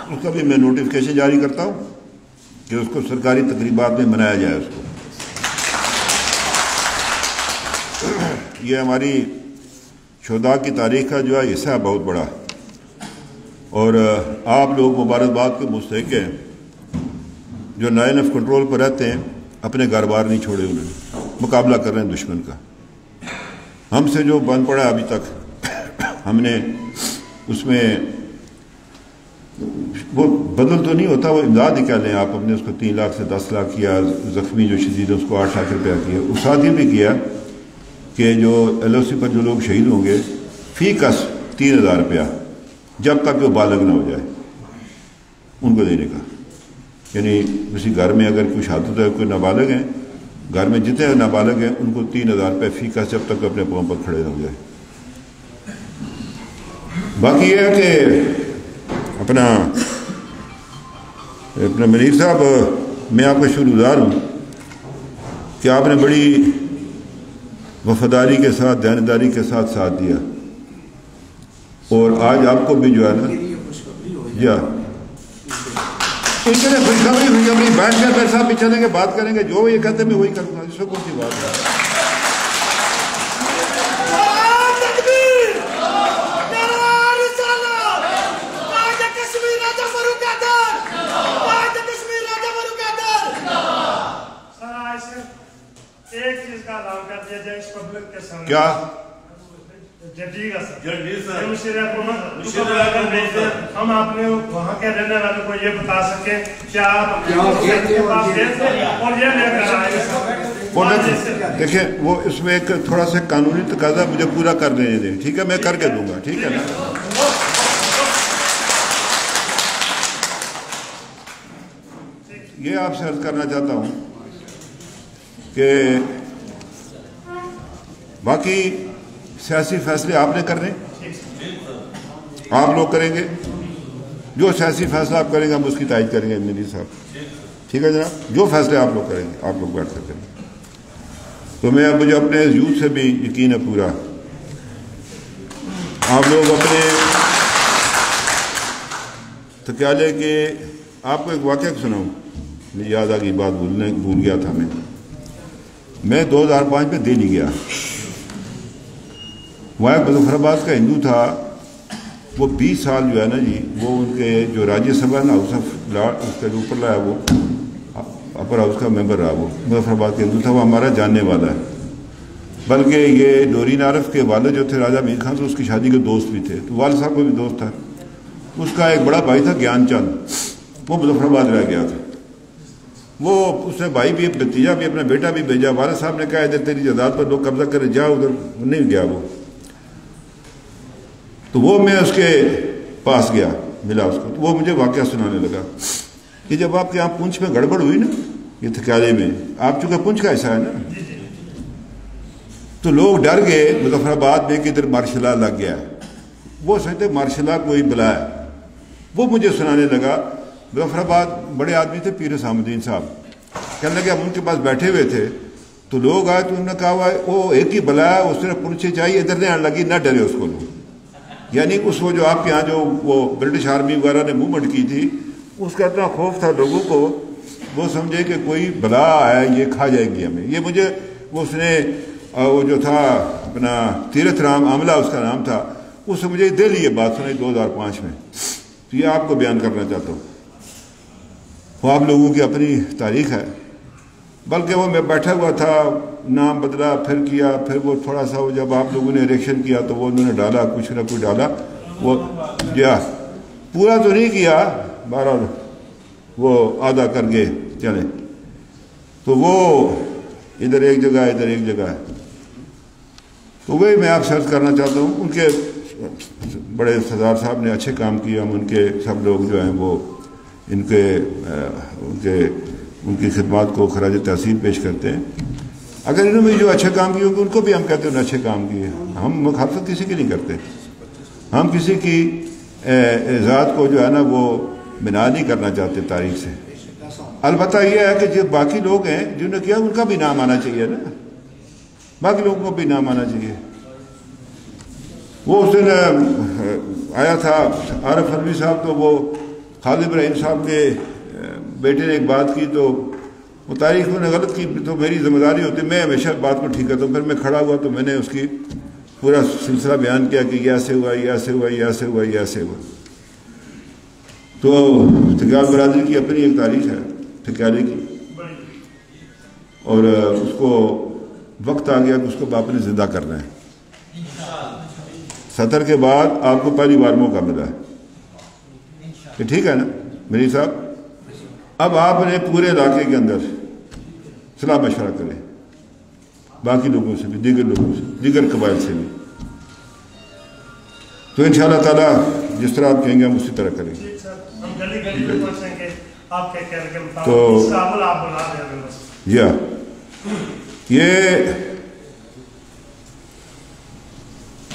اس کا بھی میں نوٹیفکیشن جاری کرتا ہوں کہ اس کو سرکاری تقریبات میں منایا جائے. اس کو یہ ہماری شہداء کی تاریخ کا جو ہے حصہ ہے بہت بڑا, اور آپ لوگ مبارکباد کے مستحق ہیں جو لائن آف کنٹرول پر رہتے ہیں, اپنے گھر بار نہیں چھوڑے, انہوں نے مقابلہ کر رہے ہیں دشمن کا. ہم سے جو بن پڑا ابھی تک, ہم نے اس میں وہ بدل تو نہیں ہوتا، وہ امداد ہی کہہ لیں آپ اپنے، اس کو 3 لاکھ سے 10 لاکھ کیا، زخمی جو شدید ہے اس کو 8 لاکھ روپیہ کیا. اس ساتھ یہ بھی کیا کہ جو LOC پر جو لوگ شہید ہوں گے فی کس 3000 روپیہ جب تک وہ بالغ نہ ہو جائے ان کو دینے کا. یعنی کسی گھر میں اگر کوئی شہادت ہے، کوئی نابالغ ہیں گھر میں، جتنے نابالغ ہیں ان کو 3000 روپے فی کس جب تک اپنے پاؤں پر کھڑے نہ ہو جائے. باقی یہ ہے کہ اپنا منیر صاحب، میں آپ کا شکرگزار ہوں کہ آپ نے بڑی وفاداری کے ساتھ، دیانتداری کے ساتھ دیا، اور آج آپ کو بھی جو ہے نا جی ان کے لیے خوشخبری بیٹھ کر میرے ساتھ بھی چلیں گے، بات کریں گے، جو یہ کہتے ہیں میں وہی کروں گا، اس میں کون سی بات ہے. ایک چیز کا اعلان کر دیا جائے اس پبلک کے سامنے. کیا ہم آپ نے وہاں کے رہنے والوں کو یہ بتا سکیں کیا آپ اور یہ لے کر آئے. دیکھیں وہ اس میں ایک تھوڑا سا قانونی تقاضا مجھے پورا کر دینے دیں، ٹھیک ہے، میں کر کے دوں گا، ٹھیک ہے نا. یہ آپ سے عرض کرنا چاہتا ہوں کہ باقی سیاسی فیصلے آپ نے کرنے، آپ لوگ کریں گے، جو سیاسی فیصلہ آپ کریں گے ہم اس کی تائید کریں گے منیر صاحب، ٹھیک ہے جناب، جو فیصلے آپ لوگ کریں گے آپ لوگ بیٹھ کر کریں گے. تو میں اب مجھے اپنے یوتھ سے بھی یقین ہے پورا، آپ لوگ اپنے تکیالے کے، آپ کو ایک واقعہ سناؤں، مجھے یاد آ گئی بات، بھول گیا تھا میں 2005 میں دہلی گیا، وہاں مظفر آباد کا ہندو تھا، وہ 20 سال جو ہے نا جی، وہ ان کے جو راجیہ سبھا نا ہاؤس آف لارڈ اس کے اوپر لایا، وہ اپر ہاؤس کا ممبر رہا، وہ مظفر آباد کا ہندو تھا، وہ ہمارا جاننے والا ہے، بلکہ یہ نورین عارف کے والد جو تھے راجہ میر خان، تو اس کی شادی کے دوست بھی تھے، تو والد صاحب کو بھی دوست تھا. اس کا ایک بڑا بھائی تھا گیان چند، وہ مظفر آباد رہ گیا تھا، وہ اس نے بھائی بھی، بھتیجا بھی، اپنا بیٹا بھی بھیجا. والد صاحب نے کہا ادھر تیری جائیداد پر لوگ قبضہ کرے، جا ادھر، نہیں گیا وہ. تو وہ میں اس کے پاس گیا، ملا اس کو، تو وہ مجھے واقعہ سنانے لگا کہ جب آپ کے یہاں پونچھ میں گڑبڑ ہوئی نا، یہ تھکیالے میں، آپ چونکہ پونچھ کا حصہ ہے نا، تو لوگ ڈر گئے مظفر آباد میں کہ ادھر مارشل لا لگ گیا. وہ سمجھتے مارشل لا کوئی بلا ہے. وہ مجھے سنانے لگا، مظفر آباد بڑے آدمی تھے پیر حسام الدین صاحب، کہنے لگے ہم ان کے پاس بیٹھے ہوئے تھے، تو لوگ آئے تو انہوں نے کہا وہ ایک ہی بلا ہے، اس نے پوچھے چاہیے ادھر نہیں آنے لگی، نہ ڈرے اس کو. لوگ یعنی اس وہ جو آپ کے یہاں جو وہ برٹش آرمی وغیرہ نے موومنٹ کی تھی، اس کا اتنا خوف تھا لوگوں کو، وہ سمجھے کہ کوئی بلا ہے، یہ کھا جائے گی ہمیں. یہ مجھے اس نے وہ جو تھا اپنا تیرتھ رام عاملہ اس کا نام تھا، اس سے مجھے دل یہ بات سنائی 2005 میں. تو یہ آپ کو بیان کرنا چاہتا ہوں. وہ آپ لوگوں کی اپنی تاریخ ہے، بلکہ وہ میں بیٹھا ہوا تھا، نام بدلا، پھر کیا، پھر وہ تھوڑا سا وہ جب آپ لوگوں نے الیکشن کیا تو وہ انہوں نے ڈالا، کچھ نہ کچھ ڈالا، وہ پورا تو نہیں کیا، بہرحال وہ آدھا کر گئے چلے. تو وہ ادھر ایک جگہ ہے، ادھر ایک جگہ ہے. تو وہی میں آپ سے عرض کرنا چاہتا ہوں، ان کے بڑے سردار صاحب نے اچھے کام کیے، ہم ان کے سب لوگ جو ہیں وہ ان کی خدمات کو خراج تحسین پیش کرتے ہیں. اگر انہوں نے جو اچھے کام کیے ان کو بھی ہم کہتے ہیں اچھے کام کیے. ہم مخالفت کسی کی نہیں کرتے، ہم کسی کی ذات کو جو ہے نا وہ بنا نہیں کرنا چاہتے تاریخ سے. البتہ یہ ہے کہ جو باقی لوگ ہیں جنہوں نے کیا ان کا بھی نام آنا چاہیے نا، باقی لوگوں کو بھی نام آنا چاہیے. وہ اس دن آیا تھا عارف علوی صاحب، تو وہ خالد ابراہیم صاحب کے بیٹے نے ایک بات کی، تو وہ تاریخ نے غلط کی، تو میری ذمہ داری ہوتی، میں ہمیشہ بات کو ٹھیک کرتا ہوں. پھر میں کھڑا ہوا تو میں نے اس کی پورا سلسلہ بیان کیا کہ یہ ایسے ہوا، یہ ایسے ہوا، یہ ایسے ہوا، یہ ایسے ہوا. تو ٹھکیال برادری کی اپنی ایک تاریخ ہے ٹھکیالے کی، اور اس کو وقت آ گیا کہ اس کو آپ نے زندہ کرنا ہے. 70 کے بعد آپ کو پہلی بار موقع ملا ہے. کہ ٹھیک ہے نا میری صاحب؟ اب آپ نے پورے علاقے کے اندر صلاح مشورہ کریں باقی لوگوں سے بھی، دیگر لوگوں سے، دیگر قبائل سے بھی، تو انشاءاللہ تعالیٰ جس طرح آپ کہیں گے ہم اسی طرح کریں گے۔ ہم جلدی جلدی پہنچیں گے آپ کے کہنے کے مطابق، تو استقبال آپ بنا دیں بس۔ یا یہ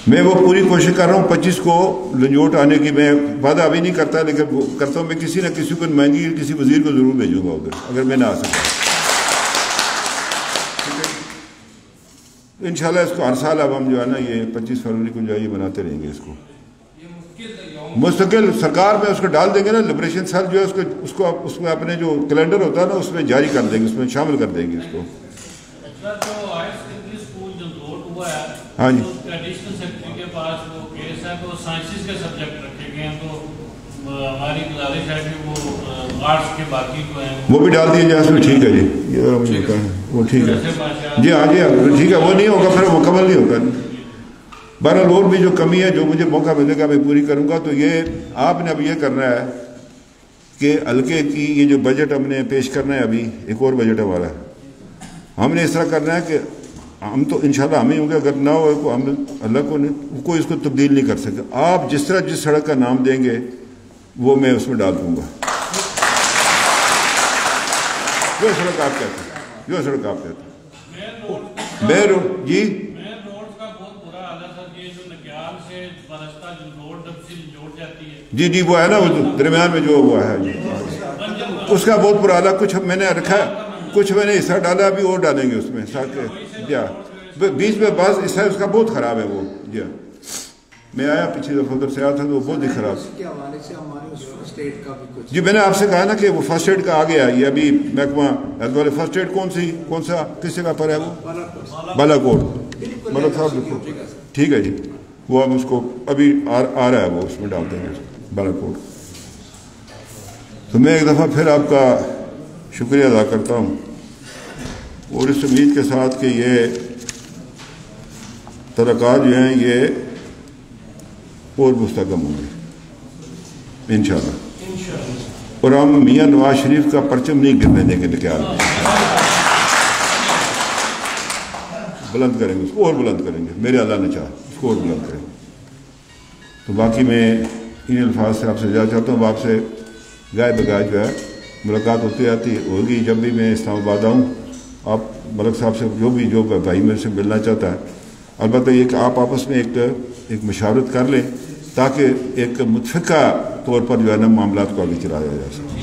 میں وہ پوری کوشش کر رہا ہوں 25 کو لنجوٹ آنے کی، میں وعدہ ابھی نہیں کرتا لیکن کرتا ہوں میں کسی نہ کسی کو نمائندگی کسی وزیر کو ضرور بھیجوں گا ادھر اگر میں نہ آ سکتا۔ انشاءاللہ اس کو ہر سال اب ہم جو ہے نا یہ 25 فروری کو جو ہے یہ بناتے رہیں گے، اس کو مستقل سرکار میں اس کو ڈال دیں گے نا، لبریشن سیل جو ہے اس میں اپنے جو کیلنڈر ہوتا ہے نا اس میں جاری کر دیں گے، اس میں شامل کر دیں گے اس کو۔ ہاں جی ایڈیشنل سیکرٹری کے پاس وہ کیس ہے تو سائنسز کے سبجیکٹ رکھے گئے ہیں، تو ہماری گزارش ہے کہ وہ آرٹس کے باقی جو ہیں وہ بھی ڈال دیے جائے اس میں۔ ٹھیک ہے جی، وہ ٹھیک ہے جی، ہاں جی ٹھیک ہے، وہ نہیں ہوگا پھر مکمل نہیں ہوگا۔ بہرحال اور بھی جو کمی ہے جو مجھے موقع ملے گا میں پوری کروں گا۔ تو یہ آپ نے اب یہ کرنا ہے کہ حلقے کی یہ جو بجٹ ہم نے پیش کرنا ہے، ابھی ایک اور بجٹ ہمارا ہم نے اس طرح کرنا ہے کہ ہم تو انشاءاللہ ہم ہی ہوں گے، اگر نہ ہو ہم اللہ کو کوئی اس کو تبدیل نہیں کر سکے۔ آپ جس طرح جس سڑک کا نام دیں گے وہ میں اس میں ڈال دوں گا، جو سڑک آپ کہتے ہیں، جو سڑک آپ کہتے ہیں۔ میں جی جی وہ ہے نا وہ درمیان میں جو ہوا ہے اس کا بہت برا حال، کچھ میں نے رکھا ہے، کچھ میں نے حصہ ڈالا، ابھی اور ڈالیں گے اس میں جی بیچ میں بعض حصہ اس کا بہت خراب ہے وہ جی۔ میں آیا پچھلی دفعہ ادھر سے آیا تھا تو وہ بہت ہی خراب۔ جی میں نے آپ سے کہا نا کہ وہ فرسٹ ایڈ کا آگے ہے، یہ ابھی محکمہ ہیلتھ والے فرسٹ ایڈ کون سا کس جگہ پر ہے وہ؟ بالا کوٹ، ملک صاحب لکھو ٹھیک ہے جی، وہ ہم اس کو ابھی آ رہا ہے وہ اس میں ڈال دیں گے بالا کوٹ۔ تو میں ایک دفعہ پھر آپ کا شکریہ ادا کرتا ہوں اور اس امید کے ساتھ کہ یہ ترقات جو ہیں یہ اور مستحکم ہوں گے انشاءاللہ، اور ہم میاں نواز شریف کا پرچم نہیں گرنے دیں گے، نکال بلند کریں گے، اس کو اور بلند کریں گے، میرے اللہ نے چاہا اس کو اور بلند کریں گے۔ تو باقی میں ان الفاظ سے آپ سے جانا چاہتا ہوں، آپ سے گائے بگائے جو ہے ملاقات ہوتی رہتی ہوگی، جب بھی میں اسلام آباد آؤں آپ ملک صاحب سے جو بھائی میرے سے ملنا چاہتا ہے، البتہ یہ کہ آپ آپس میں ایک مشاورت کر لیں تاکہ ایک متفقہ طور پر جو ہے نا معاملات کو آگے چلایا جا سکے۔